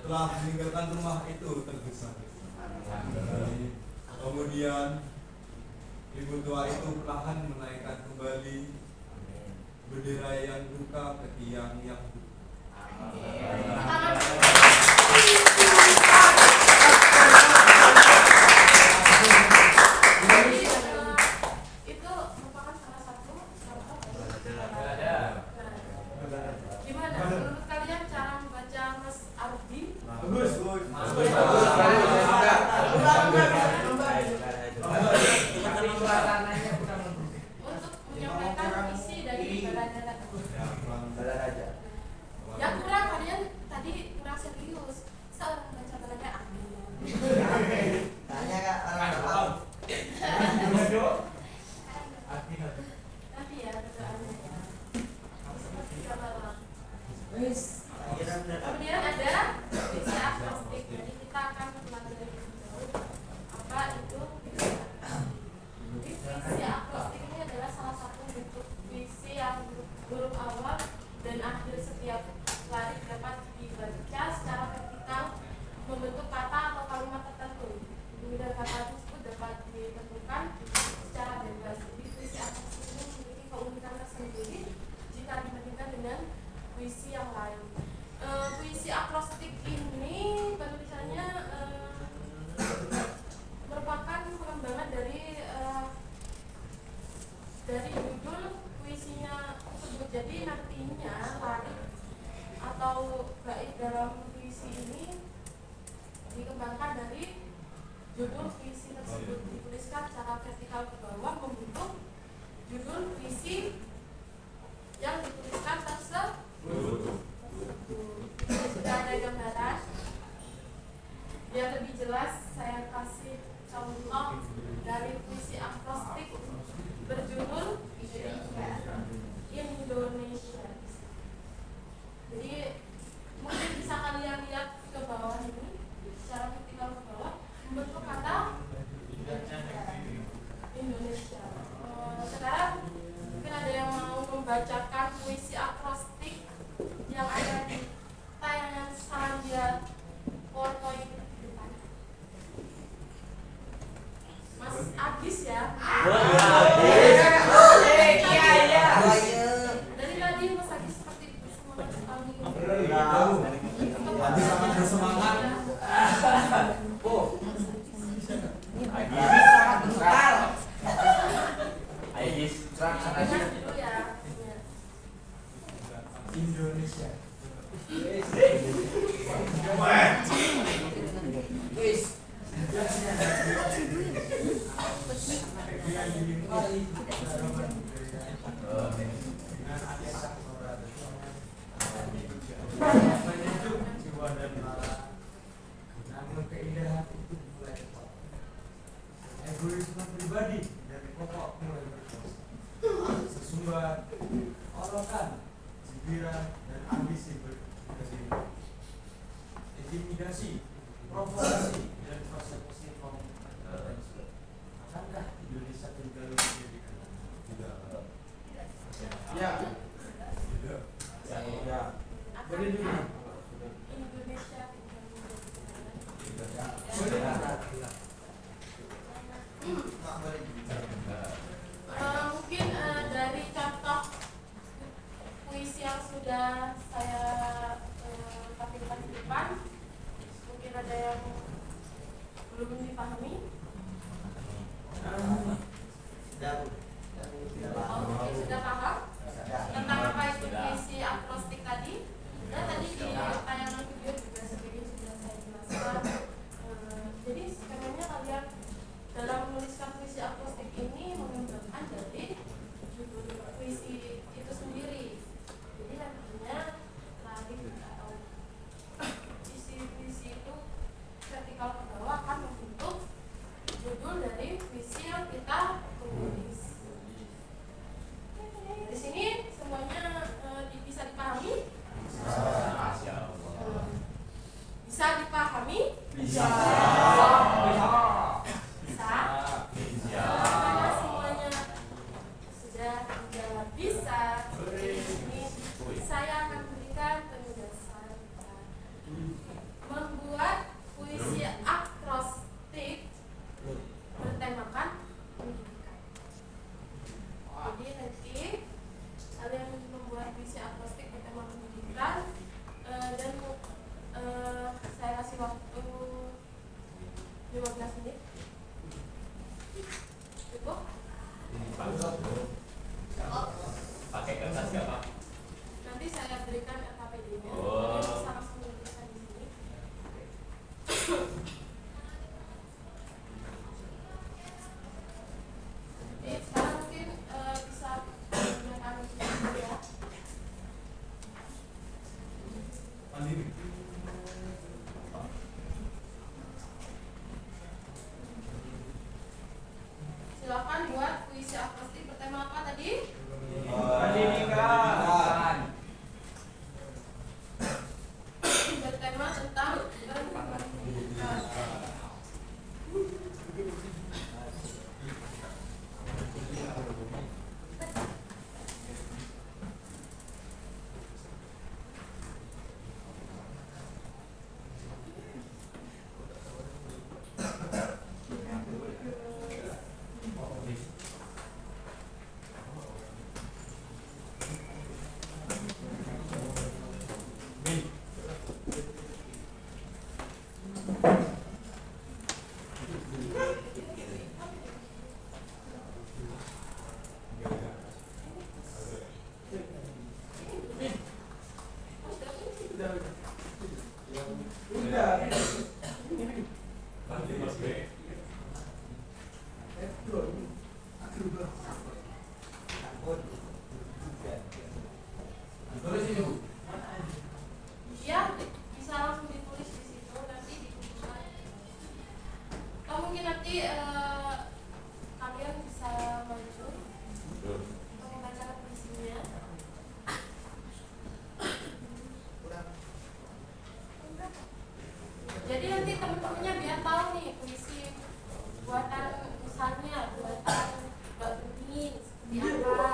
telah meninggalkan rumah itu tergesa-gesa. Kemudian ibu tua itu perlahan menaikkan kembali bendera yang duka ke tiang yang Itu merupakan salah satu gimana menurut kalian cara membaca Mas Arbi? Bagus. Untuk menyampaikan isi dari Balada. Ya kurang kalian tadi kurang serius. Seorang baca Balada Amin. Tanya Kak orang tahu. Nanti ya berdoanya ya. Seperti kata orang. Kemudian ada visi agnostik. Jadi kita akan mempelajari lebih jauh apa itu visi agnostik. Visi agnostik ini adalah salah satu bentuk visi yang huruf awal dan akhir setiap larik dapat dibaca secara vertikal membentuk kata atau kalimat tertentu. Kemudian kata tersebut dapat ditentukan secara bebas. Jadi visi agnostik ini memiliki keunikan tersendiri jika dibandingkan dengan puisi yang lain. Puisi akrostik ini penulisannya merupakan pengembangan dari judul puisinya tersebut. Jadi nantinya larik atau bait dalam puisi ini dikembangkan dari judul puisi tersebut, dituliskan secara vertikal ke bawah membentuk judul puisi yang dituliskan tersebut. Sudah ada gambaran. Biar lebih jelas saya kasih contoh dari puisi akrostik berjudul Indonesia. Jadi mungkin bisa kalian lihat ke bawah ini secara vertikal ke bawah membentuk kata Indonesia. Sekarang mungkin ada yang mau membacakan puisi akrostik yang ada di tayangan Salandia PowerPoint depan. Mas Agis ya. Dari tadi Mas Agis seperti semangat sekali. Habis sangat bersemangat. Dengar dulu ya. Indonesia. Menunjuk jiwa dan marah. Namun keindahan itu mulai kosong. Egoisme pribadi dari pokok mulai berkuasa. Sesumbar, orokan, cibiran, dan ambisi berkesinambungan. Intimidasi, provokasi, dan persekusi kaum tertentu. Akankah Indonesia kembali menjadikan Tidak. Ya. Tidak. Ya. Berdiri. Indonesia mungkin dari contoh puisi yang sudah saya tampilkan di depan, mungkin ada yang belum dipahami. Mungkin sudah paham tentang apa itu puisi akrostik tadi. Dan tadi di tayangan video juga sedikit sudah saya jelaskan. Jadi sebenarnya kalian dalam menuliskan puisi akrostik ini mengembangkan dari judul puisi itu sendiri. Jadi nantinya lari atau isi puisi itu vertikal ke bawah akan membentuk judul dari puisi yang kita tulis. Di sini semuanya bisa dipahami? Bisa dipahami? Bisa. Karena semuanya sudah menjawab bisa. Di sini saya akan berikan penjelasan. Membuat puisi akrostik bertemakan pendidikan. Jadi nanti kalian membuat puisi akrostik bertemakan pendidikan dan saya kasih waktu 15 menit. Cukup? Pakai kertas nggak Pak? Nanti saya berikan RKPD-nya. Oh. Kalian bisa langsung menuliskan di sini. Jadi sekarang mungkin bisa menggunakan dulu ya. Mandiri. Silakan buat puisi akrostik bertema apa tadi? Pendidikan. Bertema tentang pendidikan. Tulis ini Bu. Ya, bisa langsung ditulis di situ nanti dibukukan. Atau mungkin nanti kalian bisa maju untuk membacakan puisinya. Jadi nanti teman-temannya biar tahu nih puisi buatan misalnya buatan Mbak Bening seperti apa.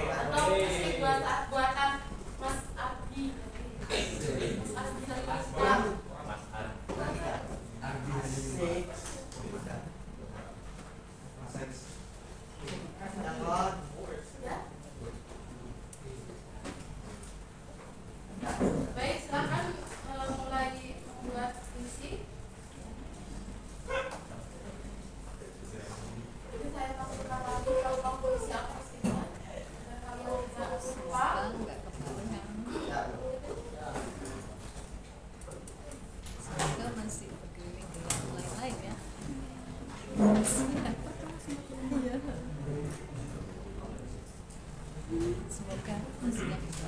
Atau puisi buatan Mas Ardi. Mas Ardi dari Islam. Mas Ar. Ya. Baik, silakan mulai membuat puisi.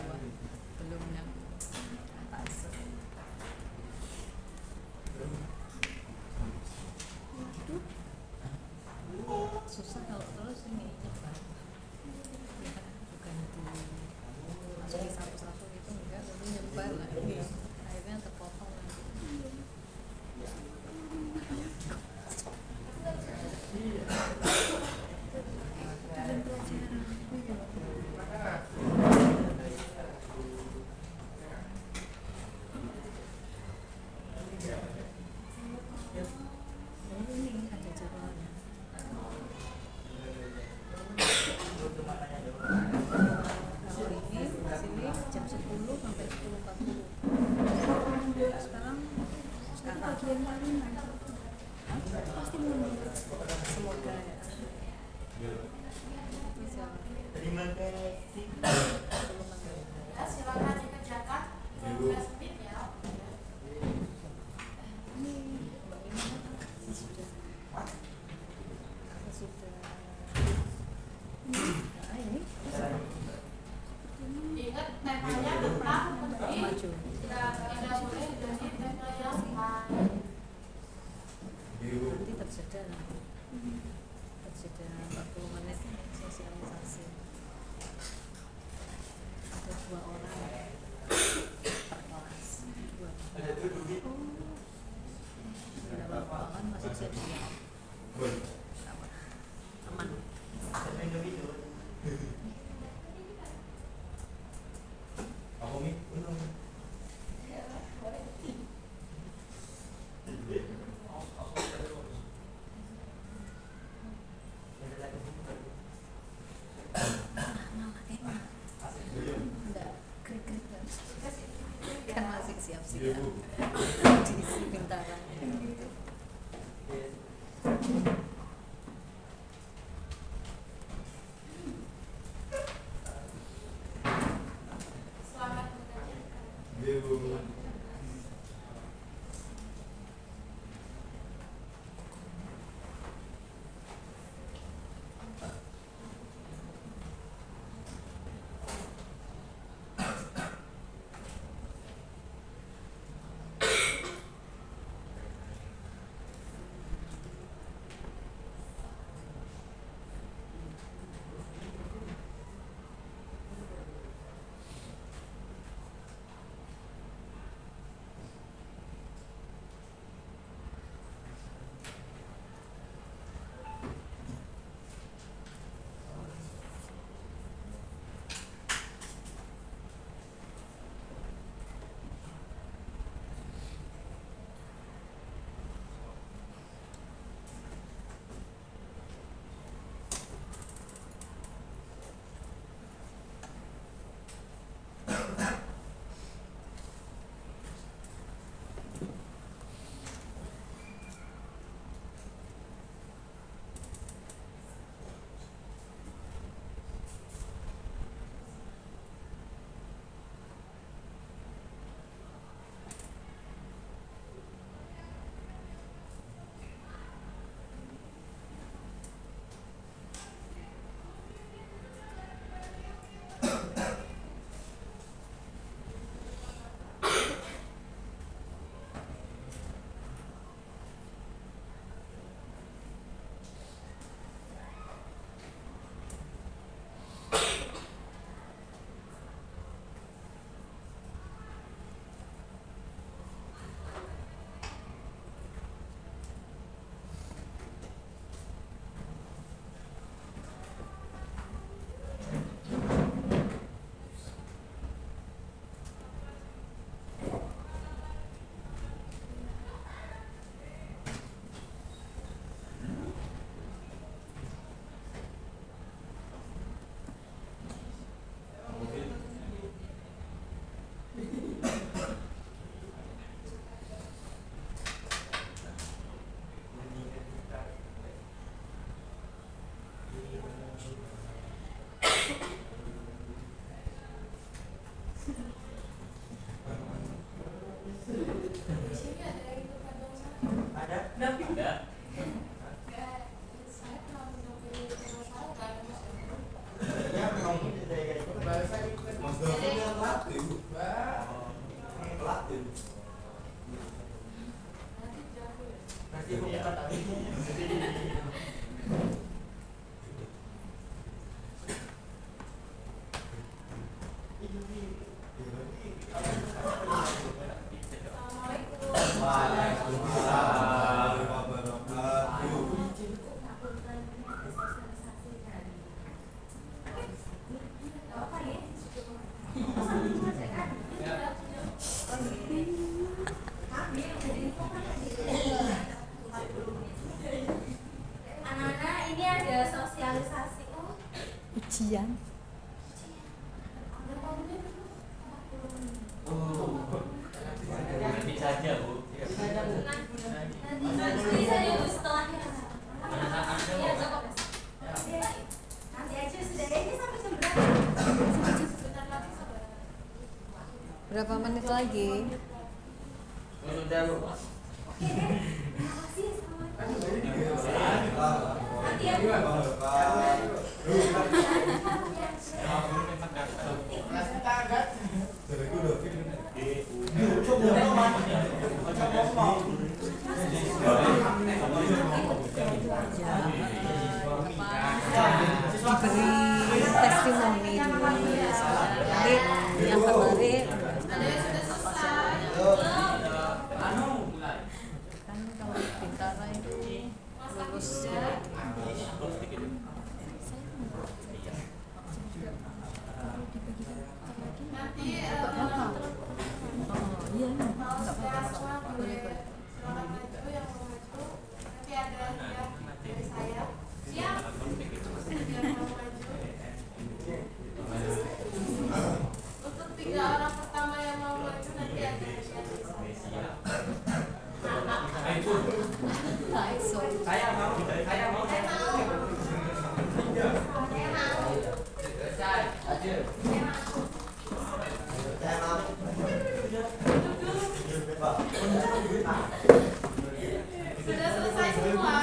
bawah, belum yang atas. Waduh, susah kalau terus ini cepat. Ya, bukan dimasukin satu-satu gitu enggak, tapi nyebar lah. Akhirnya terpotong lagi. Ini ada jadwalnya. Kalau ini sini jam 10 sampai 10.40. Sekarang pasti mundur. Semoga ya. Bisa. Terima kasih. Ya, silakan dikerjakan 15 menit ya. Ini Mbak Ina sudah. Nah, ini Ingat temanya tentang menteri. maju. Tidak boleh jadi tema yang lain. Nanti tersedia nanti. Tersedia 40 menit sosialisasi. Ada 2 orang per kelas. 2. Tidak apa-apa kan masih sedia. Aman. Apa Mi? Enggak krik-krik kan masih siap-siap Ibu. diisi bintarannya gitu. Selamat mengerjakan. Ibu. Mas David Pelatih itu. Pelatih. Nanti jago ya. Nanti aku buka tadi. Assalamualaikum. Waalaikumsalam warahmatullahi Anak-anak ini ada sosialisasi. Ujian. Nanti saja Bu. Nanti saja Bu setelahnya. Iya, cukup. Nanti aja sudah ini sampai jam berapa? Sebentar lagi saudara. Berapa menit lagi? Sudah Bu. Oke deh. Terima kasih. Assalamualaikum. wasallam. Nanti ya Bu. Jadi gue udah film. Diberi testimoni dulu. Nanti yang kemarin Ada yang sudah selesai. kan kalau di Bintara itu Mas lulus sudah. Nanti oh iya mau siapa boleh silakan maju yang mau maju. Nanti ada yang dari saya. Siap. Yang mau maju. Untuk 3 orang pertama yang mau maju nanti ada hadiah dari saya. Saya mau. Saya mau. Selesai. Aja. Saya mau. Sudah selesai semua.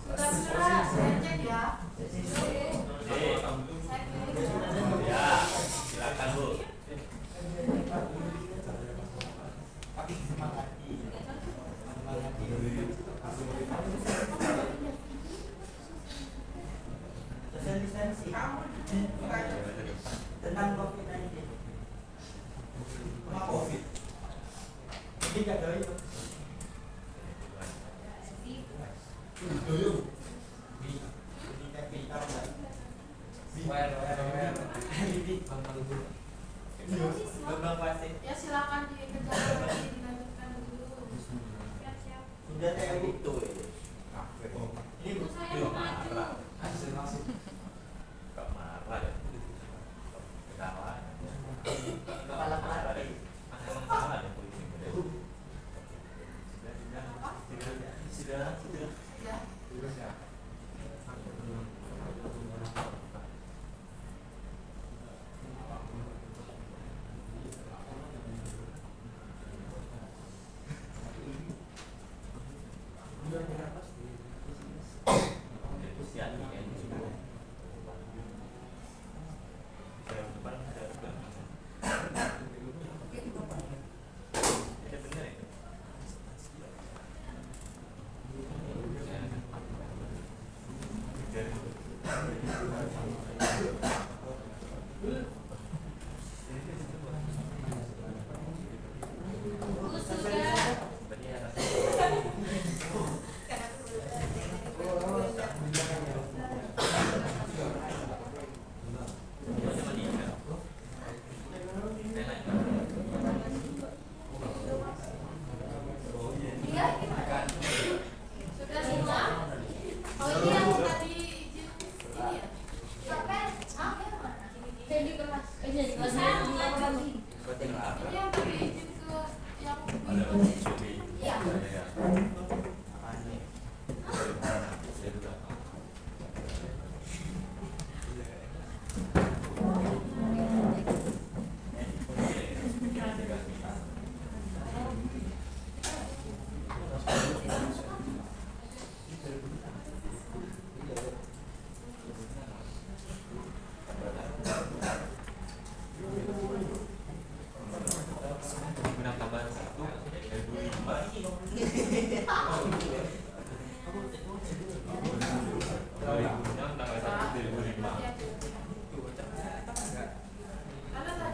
Sudah benar, saya cek ya. Saya klik. Ya, silakan Bu. Sosialisasi tentang COVID-19. Kenapa COVID? Jadi gak doyok. Doyong. Bambang Pasti. Ya silakan dikejar lagi, dilanjutkan dulu. Siap-siap. Sudah saya butuh ini. Ini Bu. Saya mau maju. Kok marah ya? Ketawa. Kepala pelatih. Salah ya polisi. Sudah. Ya.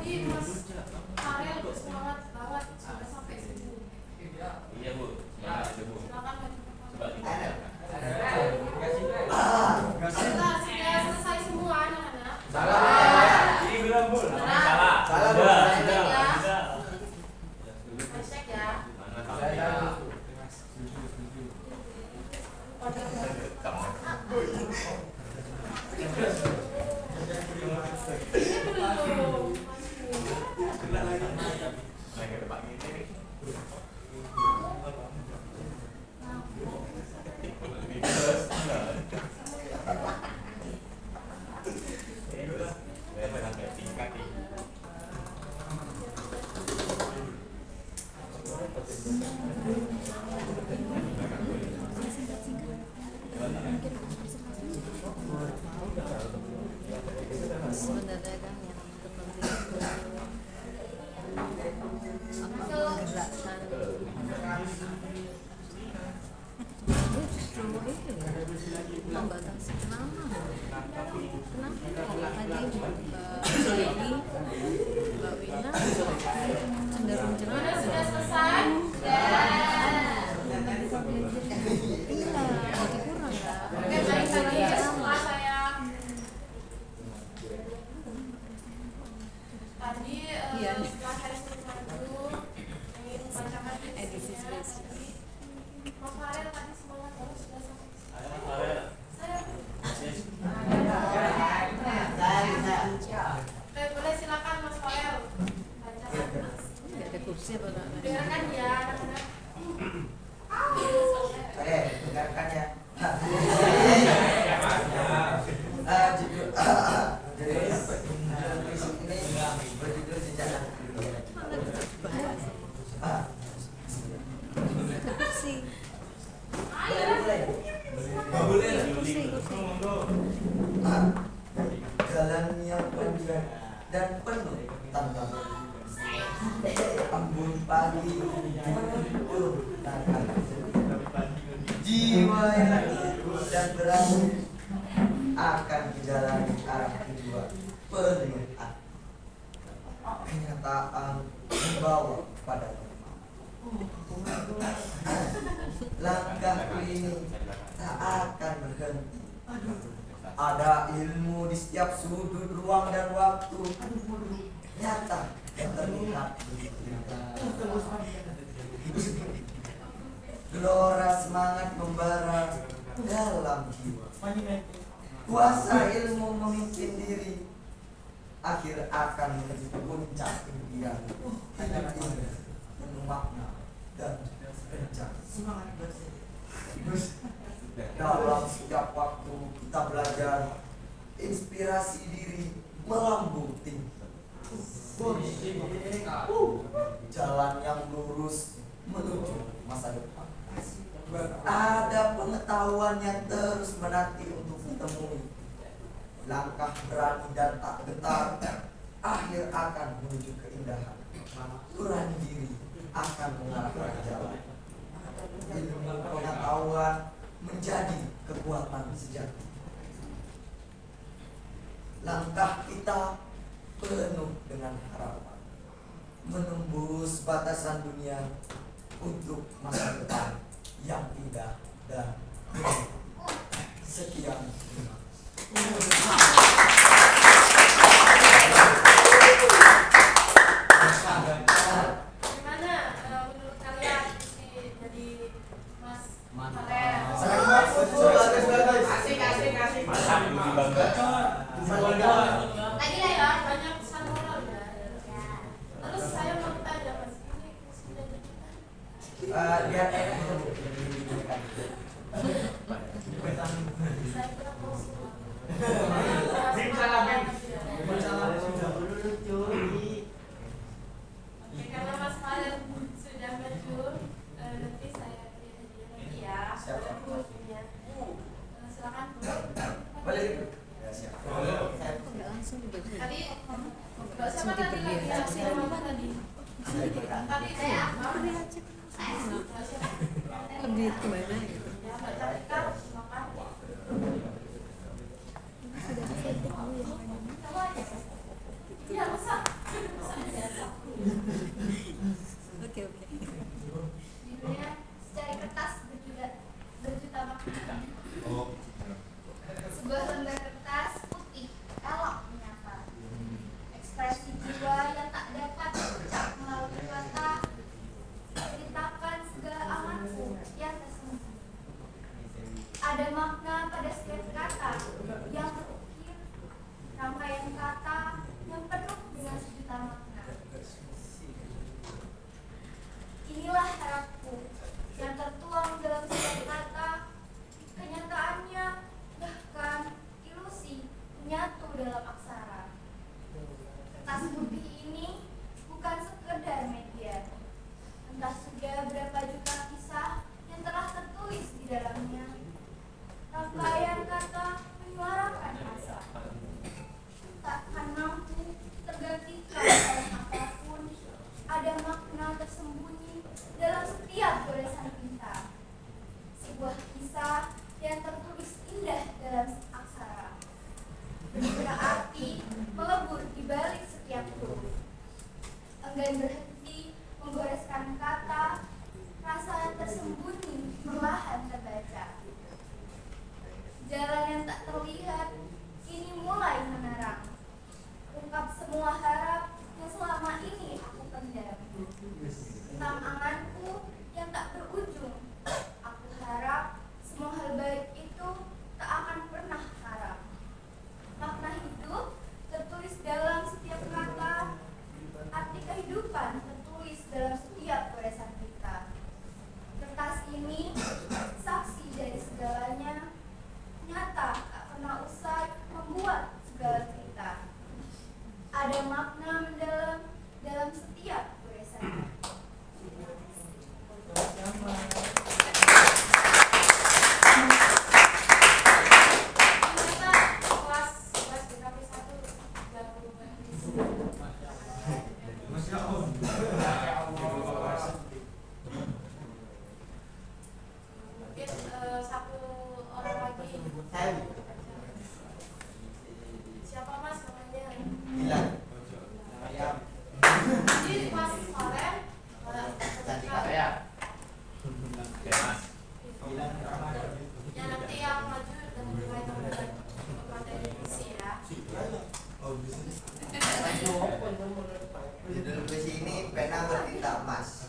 Tadi Mas Farel semangat banget sudah sampai sini. Iya Bu, semangat aja Bu. Silakan maju. Coba dibaca. Sudah selesai semua anak-anak. Salah. Ini belum Bu. Salah. Salah, Bu. Sudah, Cek sudah, ya. sudah. Cek ya. Mana Saya kamu? sebenarnya kan yang terpenting itu menggerakkan justru ini membatasi kenapa tadi Mbak Wina cenderung Mana jelas sudah selesai? jadi kurang nggak? Oke, baik lagi ya semua sayang. Tadi Iya. setelah hari Senin maju ingin membacakan Edisi puisinya. spesial. Mas Farel tadi semangat banget sudah sampai sini. Ayo Farel. Saya Saya. Oke, boleh silakan Mas Farel bacakan. Nggak ada kursi apa nggak? Dengarkan ya anak-anak. Saya dengarkan ya. Judul ini berjudul Jejak Bahasa. Ada kursi. Mulai. Boleh. Jalan yang panjang dan penuh tantangan. Embun pagi menuntun tangan. Jiwa yang ikut dan berani akan menjalani arah kedua penuh hati. Kenyataan membawa pada tempat. Langkahku ini tak akan berhenti. Ada ilmu di setiap sudut ruang dan waktu. Nyata dan terlihat begitu nyata. Gelora semangat membara dalam jiwa. Kuasa ilmu memimpin diri. Akhir akan menuju puncak impian. Hidup ini penuh makna dan kencang. Semangat bersih. Dalam setiap waktu kita belajar inspirasi diri melambung tinggi. Jalan yang lurus menuju masa depan. Ada pengetahuan yang terus menanti untuk ditemui. Langkah berani dan tak getar akhir akan menuju keindahan. Kurang diri akan mengarahkan jalan. Ilmu pengetahuan menjadi kekuatan sejati. Langkah kita penuh dengan harapan, menembus batasan dunia untuk masa depan yang indah dan benih. Sekian. Gimana menurut kalian jadi Mas Farel? Asik. Mantap, lebih bangga. Lagi lah ya, banyak pesan moral ya. Terus saya mau tanya Mas, ini sudah Biar enak. saya kira mau semua. Oke, karena Mas Farel sudah maju, nanti saya beri hadiah lagi ya. Siap. Bukunya. Silakan Bu. Boleh. Ya, siap. Kok nggak langsung dibagi? Tadi Langsung siapa tadi diberi lagi aja. yang ngomong tadi? Tadi saya Beri aja. Lebih kemana gitu? ya Mbak Carika, silakan. Sudah setting dulu ya. Kamu aja. Iya, bisa. mengebur di balik setiap huruf. Enggan berhenti menggoreskan kata, rasa tersembunyi perlahan terbaca. Jalan yang tak terlihat kini mulai menerang. Ungkap semua harap yang selama ini aku pendam. Tentang anganku yang tak berujung, aku harap semua hal baik itu tak akan pernah haram. Makna hidup tertulis dalam setiap kata, arti kehidupan tertulis dalam setiap goresan kita. Kertas ini saksi dari segalanya, nyata tak pernah usai membuat segala cerita. Ada makna mendalam dalam setiap goresannya. Judul puisi ini Pena Bertinta Emas.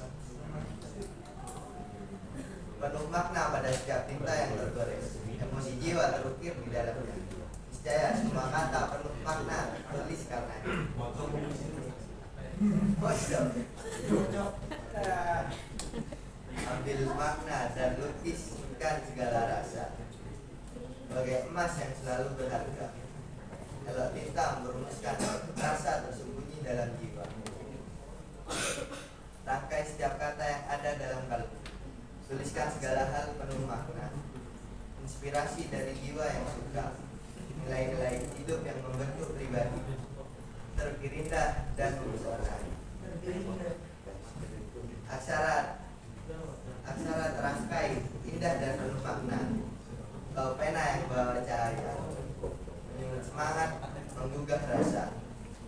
Penuh makna pada setiap tinta yang tergores, emosi jiwa terukir di dalamnya. Niscaya semua kata penuh makna tertulis karenanya. Ambil makna dan lukiskan segala rasa, bagai emas yang selalu berharga. Kalau tinta merumuskan rasa tersembunyi dalam jiwa. Rangkai setiap kata yang ada dalam kalbu. Tuliskan segala hal penuh makna. Inspirasi dari jiwa yang suka. Nilai-nilai hidup yang membentuk pribadi. Terperindah dan mempesona. Aksara terangkai, indah dan penuh makna. Kau pena yang bawa cahaya, menyulut semangat, menggugah rasa.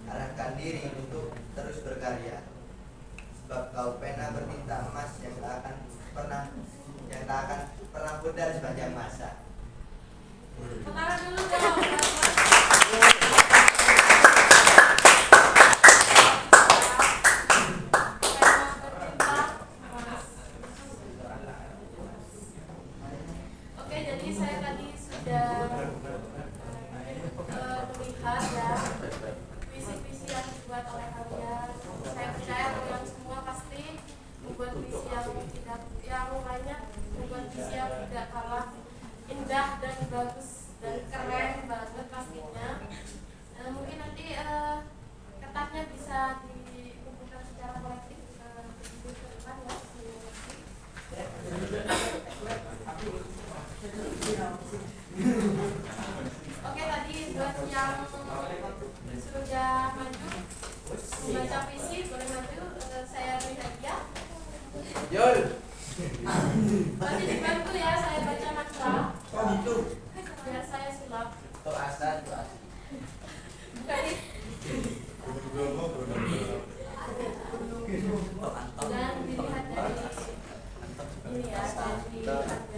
Arahkan diri untuk terus berkarya. Sebab kau pena bertinta emas yang tak akan pernah pudar sepanjang masa. Sekarang dulu dong. Oke, jadi saya tadi sudah melihat ya puisi-puisi yang dibuat oleh kalian. Saya percaya kalian semua pasti membuat puisi yang lainnya membuat puisi yang tidak kalah indah dan bagus dan keren banget pastinya. Mungkin nanti kertasnya bisa dikumpulkan secara kolektif di depan ya. Oke, tadi buat yang sudah maju membaca puisi boleh maju. Saya beri hadiah. Yul. Nanti dibantu ya, saya baca mantra. Oh gitu. Biar saya sulap. Tuh asal. Jadi dan dilihat dari ini ya, dari harga.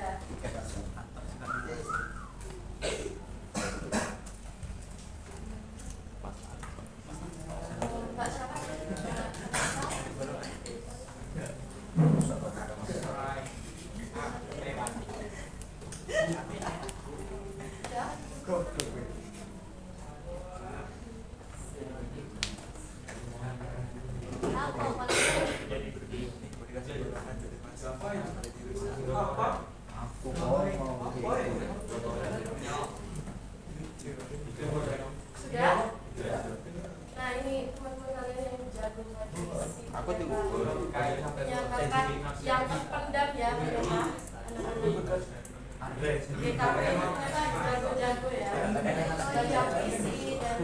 Mbak siapa sih? Sudah? Nah, ini teman-teman kalian yang jago puisi. Aku juga. Yang bakat, yang terpendam ya, anak-anak. GKP itu ternyata jago-jago ya. Baca puisi dan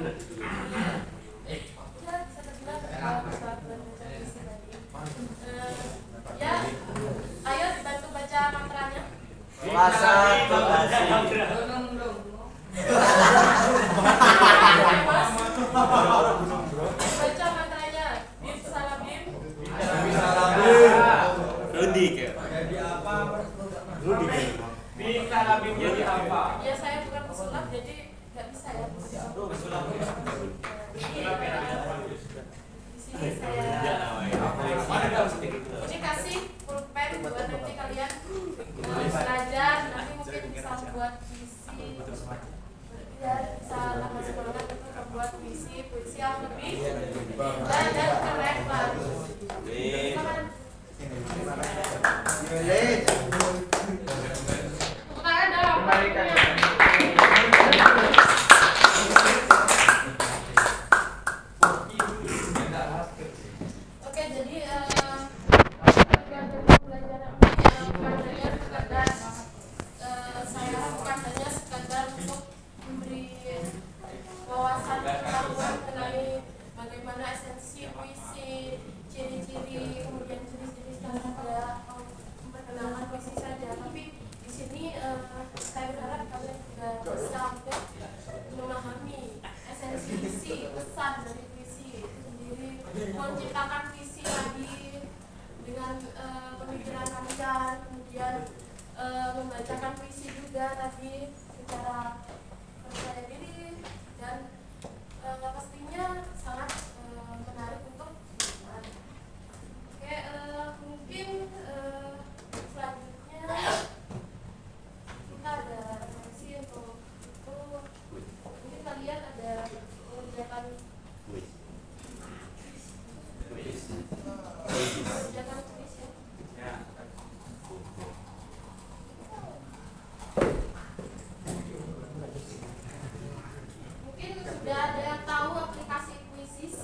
ya bisa terbilang bagus-bagus baca puisi tadi. Ya, ayo dibantu baca mantranya. Masa Mas. Baca mantranya. Bim salam bim. Rudi kayak. Jadi apa? Rudi kayak. Bisa lebih jadi apa? Ya saya bukan pesulap jadi nggak bisa ya. Di sini saya ini kasih pulpen buat nanti kalian belajar, nanti mungkin bisa buat puisi, ya bisa tambah semangat untuk membuat puisi yang lebih dan keren lah. Tepuk tangan dong. Oke, jadi saya bukan hanya sekadar untuk memberi wawasan pengetahuan mengenai bagaimana esensi puisi, ciri-ciri, kemudian jenis-jenis dan juga memperkenalkan puisi saja, tapi di sini saya berharap kalian juga bisa untuk memahami esensi isi pesan dari puisi itu sendiri, menciptakan puisi lagi dengan pemikiran kalian, kemudian membacakan puisi juga tadi secara percaya diri dan pastinya sangat menarik untuk oke, mungkin selanjutnya kita ada sesi untuk itu, mungkin kalian ada mengerjakan kuis ya. Mungkin sudah ada yang tahu aplikasi Quizzes?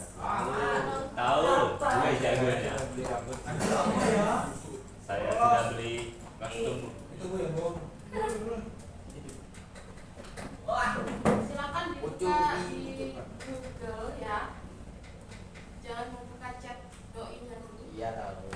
Tahu, gue jagonya. Saya sudah beli kostum. Silakan dibuka di Google ya. Jangan membuka chat doinya dulu. Iya tahu.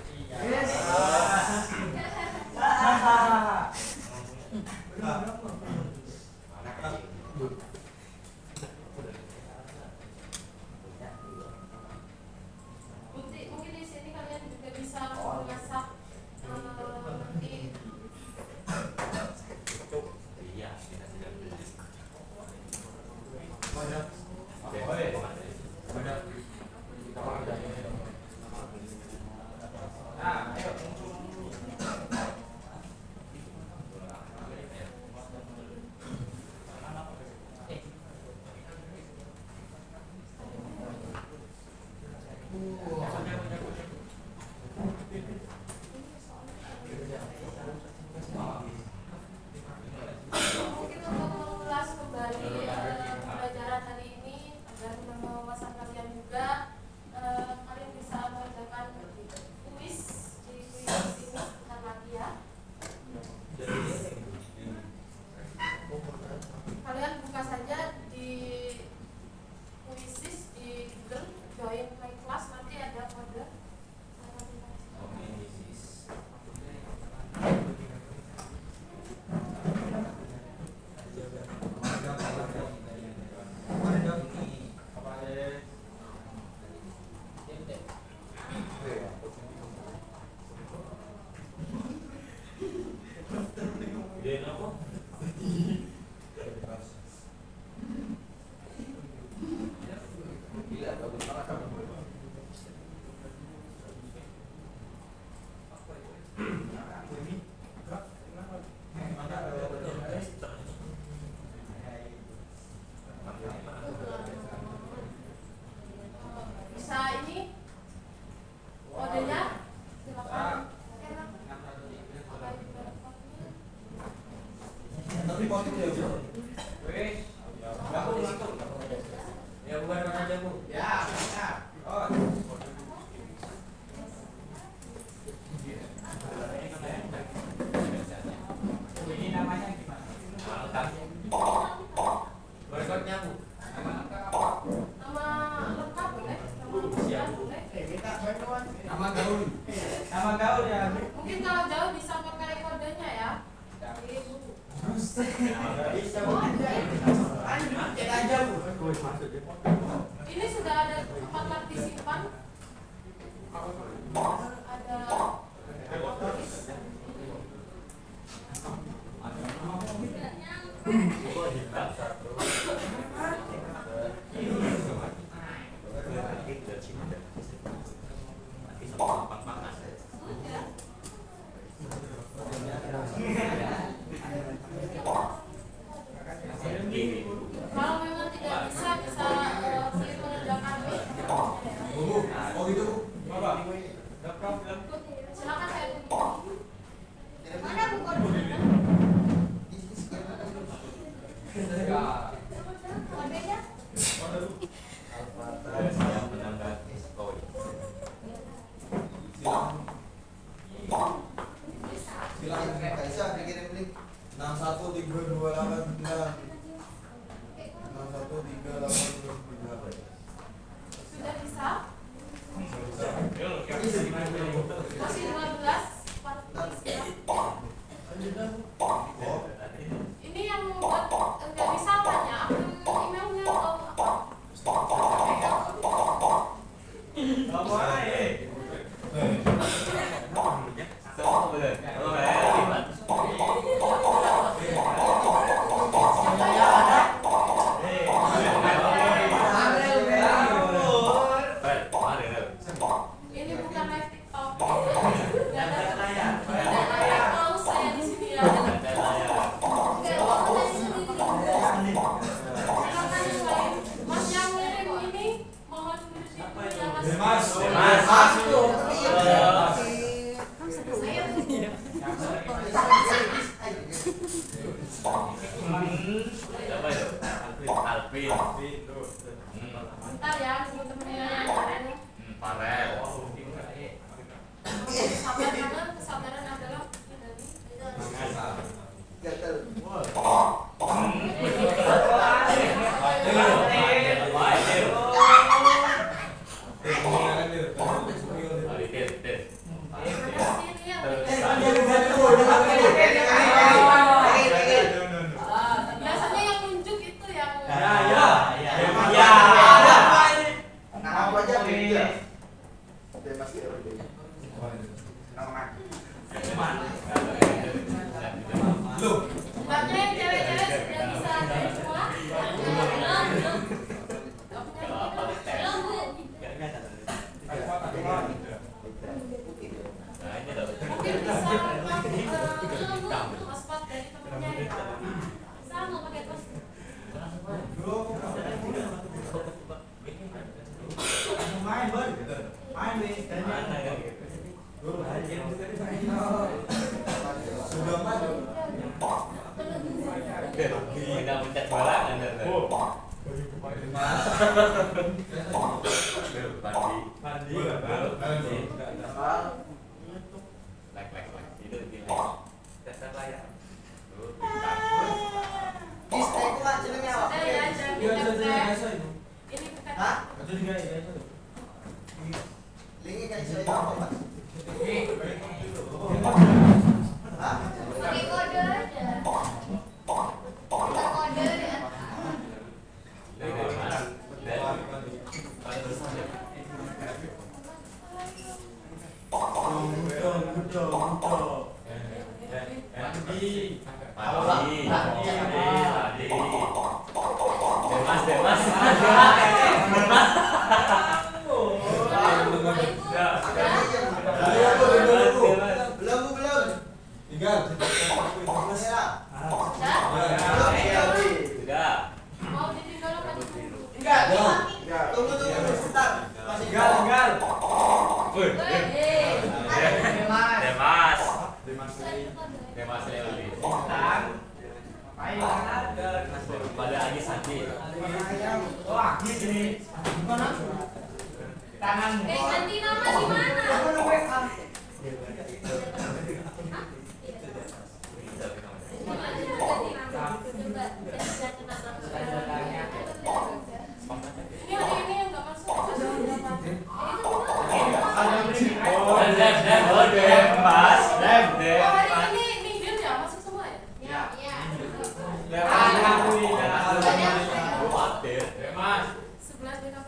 Mungkin di sini kalian juga bisa mengasah nanti. Iya, kita sudah beli. Mungkin untuk mengulas kembali pembelajaran hari ini agar menambah wawasan kalian juga, kalian bisa mengerjakan kuis di kuis ini sebentar lagi ya. Kalian buka saja di Quizzes di Google, join my class, nanti ada kode. Bisa ini kodenya, silakan. Tapi foto ya, Bu. Ya bukan aja Bu. Ya. Oh. Ini namanya gimana? Berikutnya Bu. Nama lengkap boleh, nama panggilan boleh. Nama gaul. Nama gaul ya. Mungkin kalau jauh bisa pakai kodenya ya. Ibu. Bisa Bu. Aja Bu. Ini sudah ada 4 lat disimpan. Ada kalau memang tidak bisa pilih mengerjakan Oh gitu, Bapak. Ada problem. silakan saya tunggu. Mana buku kodenya? Saya menanggapi poin. Silakan Kaisa dikirim link. 613289. 613829. Sudah bisa? Masih 12 ini yang buat nggak bisa tanya akun emailnya atau apa? Semua benar. Oh, hebat. Ini bukan live TikTok. Nggak ada kalau saya di sini ya. Silakan yang lain. Mas yang ngirim ini mohon duduk di Mas. Siapa itu? Alvin. Bentar ya, nunggu temennya. Farel. Sabar karena kesabaran adalah Gatel. biasanya yang nunjuk itu yang Nah, aku aja beda. Bebas ya, beda. Lu. Sebabnya yang cewek-cewek sudah bisa dari semua. Mungkin bisa paspor dari temennya ya. Sama pakai paspor. Main, Bun. Main, Win. Sudah maju. Tidak mencet barangan. Mandi. Itu gini. Tetap layar. Dis, aku mah jenenge awak. Sudah ya, jangan ditempel. Ini bukan. Hah? Itu juga ya. Lingi Kaisa itu apa, Mas? Hah? Pakai kode aja. Kita kode ya. Belum. Tinggal. Ya. Sudah. Mau ditinggal apa dulu? Tunggu sebentar. Masih Tinggal. Wih, Demas. Demas Leoli. Pada Agi Santi. Wah, gini. Tangan. Ganti nama di mana? Ini hari ini yang nggak masuk. Demas. Oh, hari ini minggir ya, masuk semua ya? Iya. Demas. 11 DKP.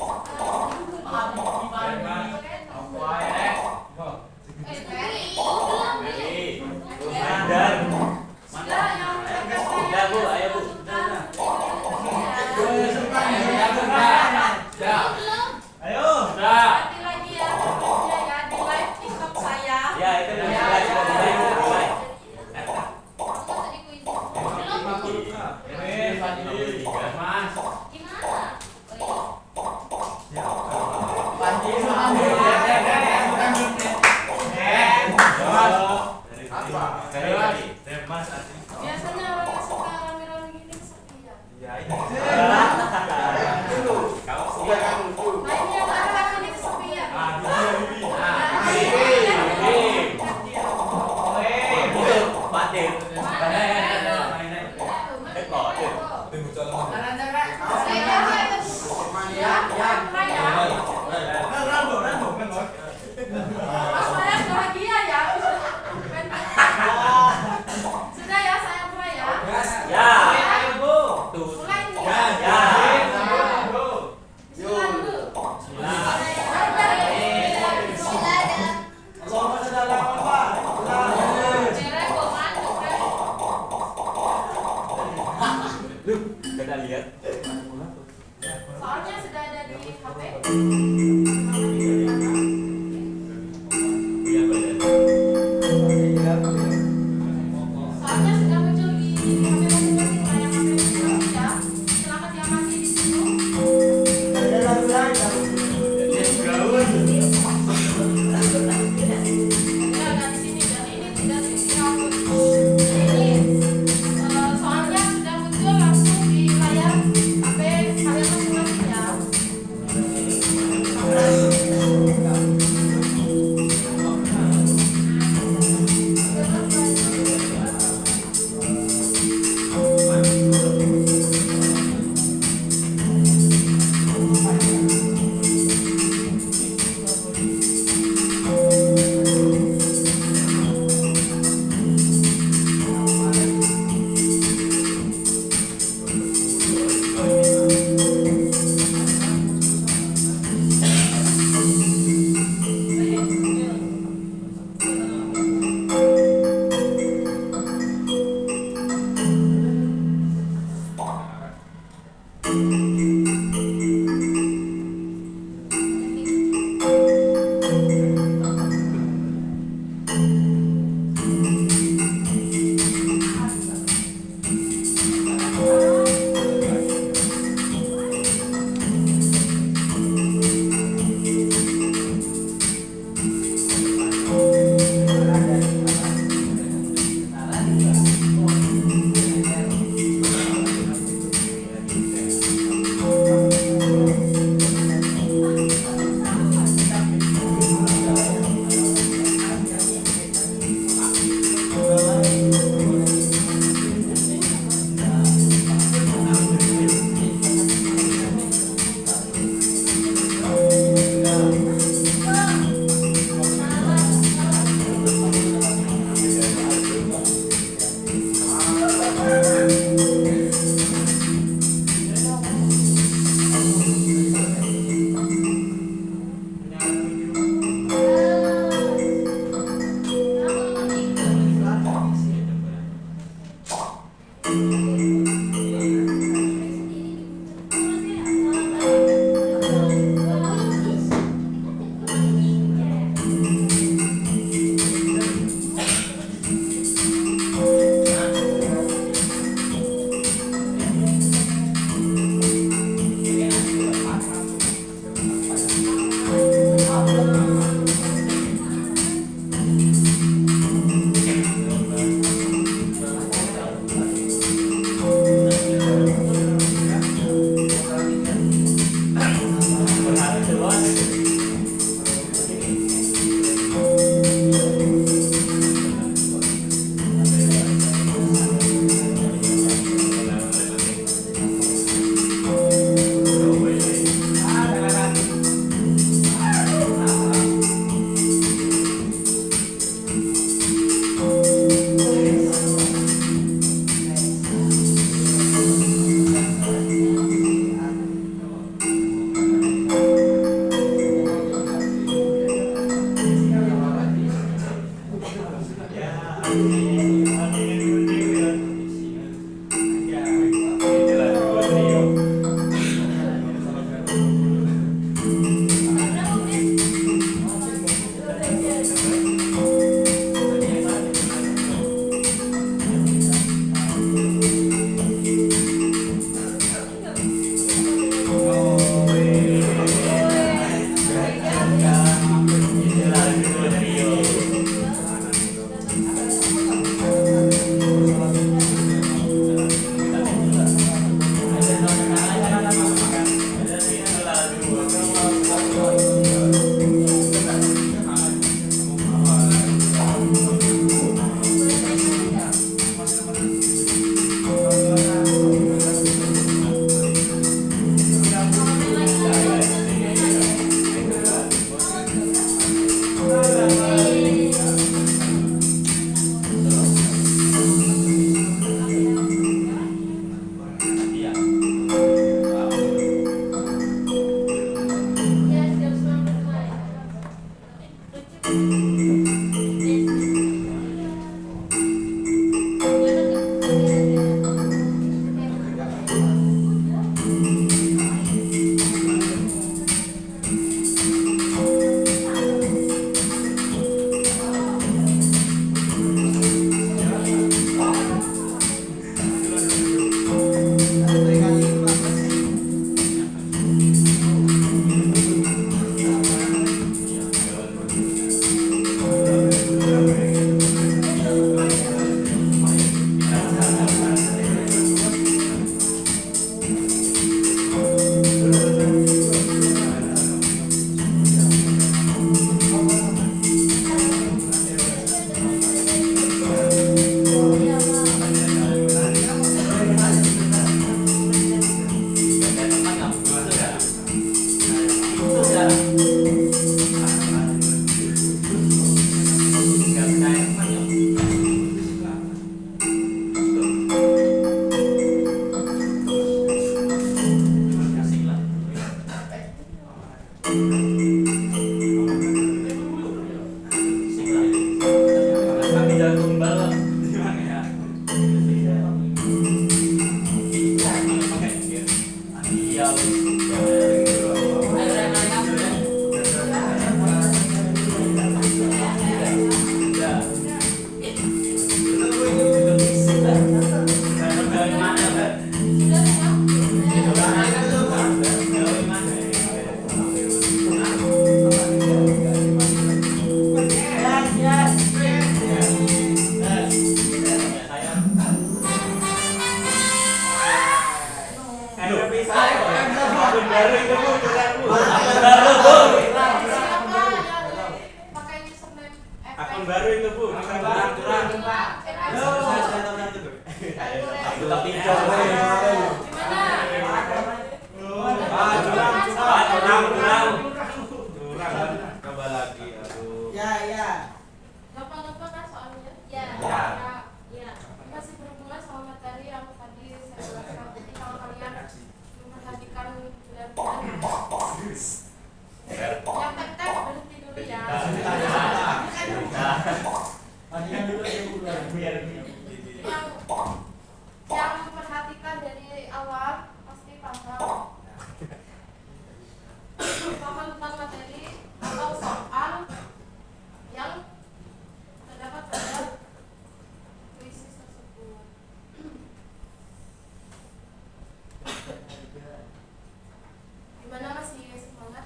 Gimana, masih semangat?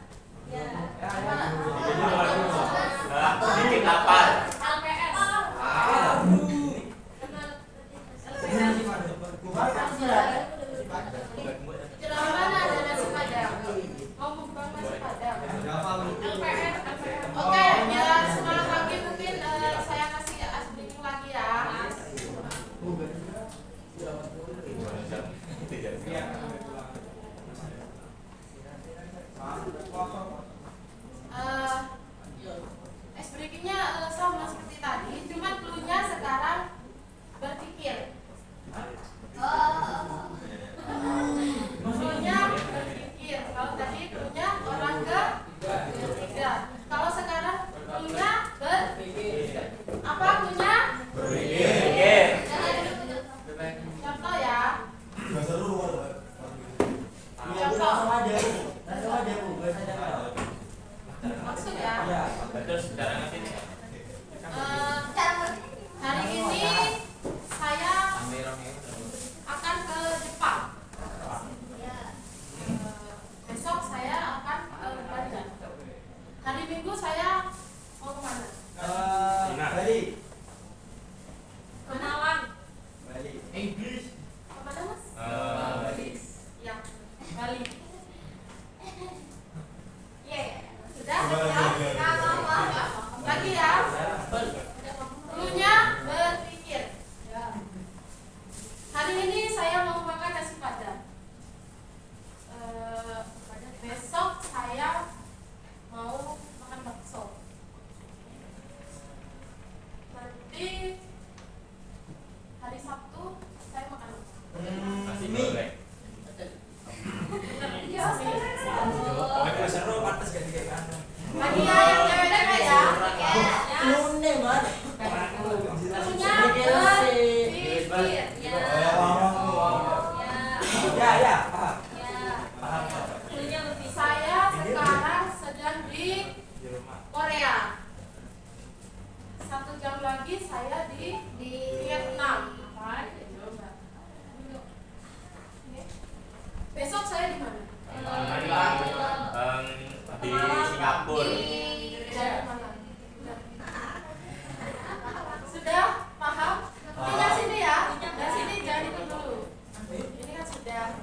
Ya. Terus cara ngasih ini. Hari ini saya akan ke Jepang. Besok saya akan ke Belanda. Hari Minggu saya mau kemana? Bali. Ke Malang. Bali. English. Kemana mas? Bali. Ya, Bali. Iya, sudah. Lagi ya. Dulunya berpikir. Hari ini saya mau makan nasi padang. Besok saya mau makan bakso. Nanti hari Sabtu saya makan Nasi goreng. iya Pokoknya seru pantas ganti kayak mana. lagi ya yang cewek-cewek ya. Lune man. Dulunya berpikir. Ya. Paham. Saya sekarang sedang di Korea. 1 jam lagi saya di Vietnam. Besok saya di mana? Di Singapura. Dari mana? Sudah paham? Tinggal sini ya. Dari sini jangan ikut dulu. Ini kan sudah.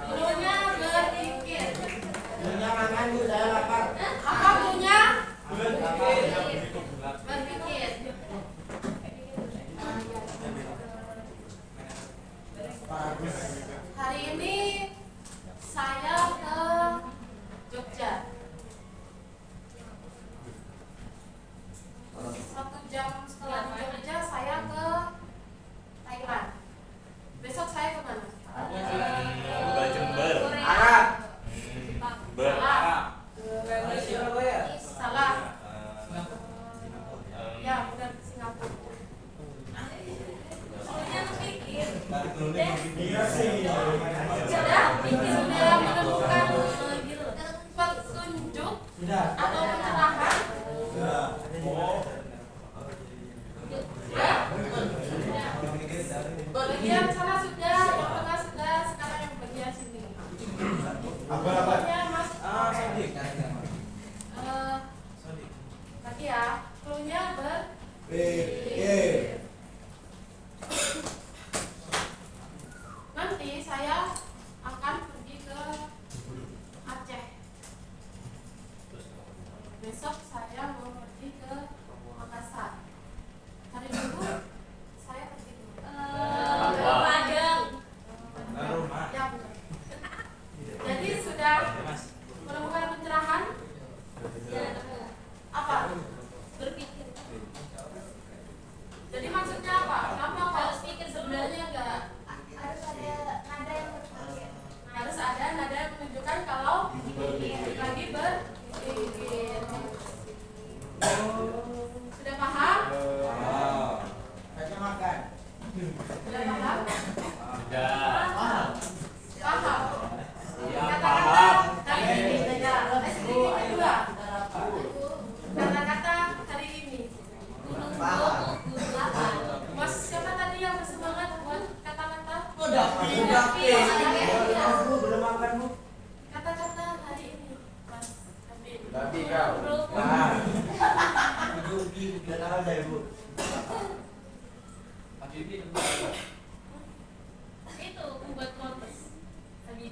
Dulunya berpikir. Punya makan Bu, saya lapar. Apa punya? Berpikir. Berpikir. Hari ini saya ke Jogja. 1 jam setelah di Jogja saya ke Thailand. Besok saya kemana? Ke Jember. Arab. Salah. Surabaya. Salah. Ya benar Singapura. Sudah menemukan petunjuk atau pencerahan? Bagian sana sudah, yang tengah sudah, sekarang yang bagian sini. Pokoknya mas. Lagi ya, cluenya berpikir. Nanti saya akan pergi ke Aceh. Besok saya mau pergi ke Makassar. Hari Minggu saya pergi ke Padang. Ya benar. Jadi sudah menemukan pencerahan? Apa? Berpikir. Jadi maksudnya apa? Kenapa harus pikir sebenarnya enggak? Harus ada nada yang berpikir. Harus ada nada yang menunjukkan kalau lagi berpikir. Sudah paham? Saya makan. Sudah paham? Sudah. Paham. Ya, Kata-kata paham. hari ini. Sedikit kedua. Kata-kata hari ini. Mas siapa tadi yang bersemangat buat kata-kata? Aku belum makan Bu. Kata-kata hari ini, Mas David. Tapi kau. Ibu tidak tahu saya Bu. Itu membuat kontes. Tadi.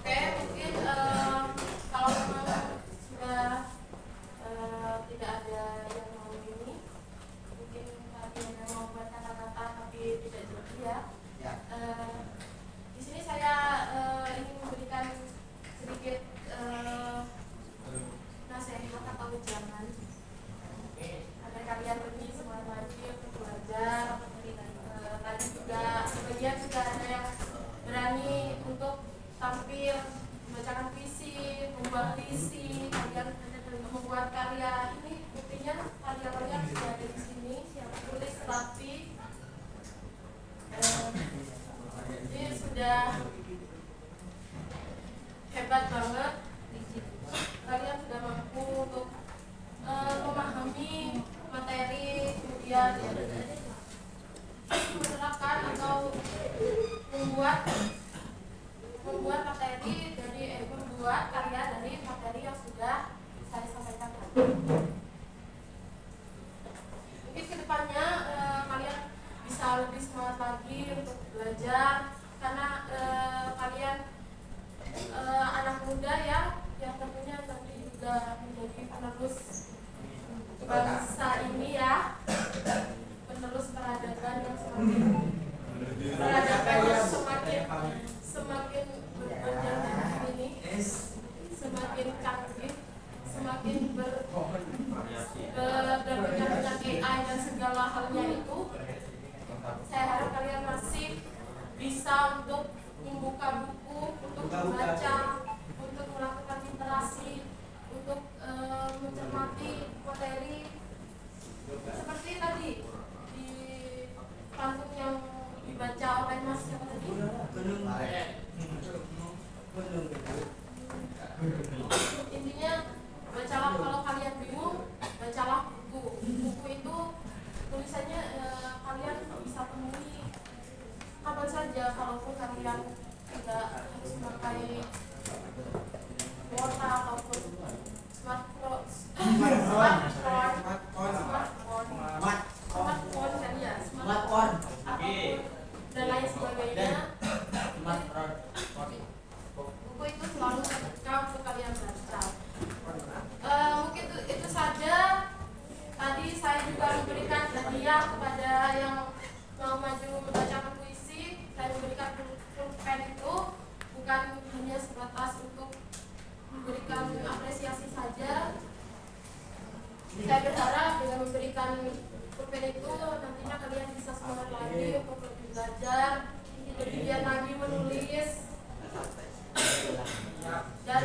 Oke, mungkin kalau memang sudah tidak ada yang mau ini, mungkin tadi ada mau buat kata-kata tapi tidak jadi ya. Di sini saya ingin memberikan sedikit nasihat atau ujangan agar kalian lebih semangat lagi untuk belajar. Tadi juga lebih semangat lagi untuk belajar, karena kalian anak muda ya, yang tentunya nanti juga menjadi penerus bangsa ini ya, penerus peradaban yang semakin berkembang ini, semakin canggih, semakin dengan AI dan segala halnya itu. Saya harap kalian masih bisa untuk membuka buku, untuk membaca, untuk melakukan literasi, untuk mencermati materi seperti tadi di pantun yang dibaca oleh Mas siapa tadi? Intinya bacalah, kalau kalian bingung bacalah buku. Buku itu tulisannya kalian bisa temui kapan saja, kalaupun kalian tidak harus memakai kuota ataupun smartphone kan ya, smartphone ataupun dan lain sebagainya. Buku itu selalu terbuka untuk kalian baca. Mungkin itu saja. Tadi saya juga memberikan hadiah kepada yang mau maju membacakan puisi. Saya memberikan pulpen itu bukan hanya sebatas untuk memberikan apresiasi saja. Saya berharap dengan memberikan pulpen itu nantinya kalian bisa semangat lagi untuk lebih belajar, lebih giat lagi menulis, dan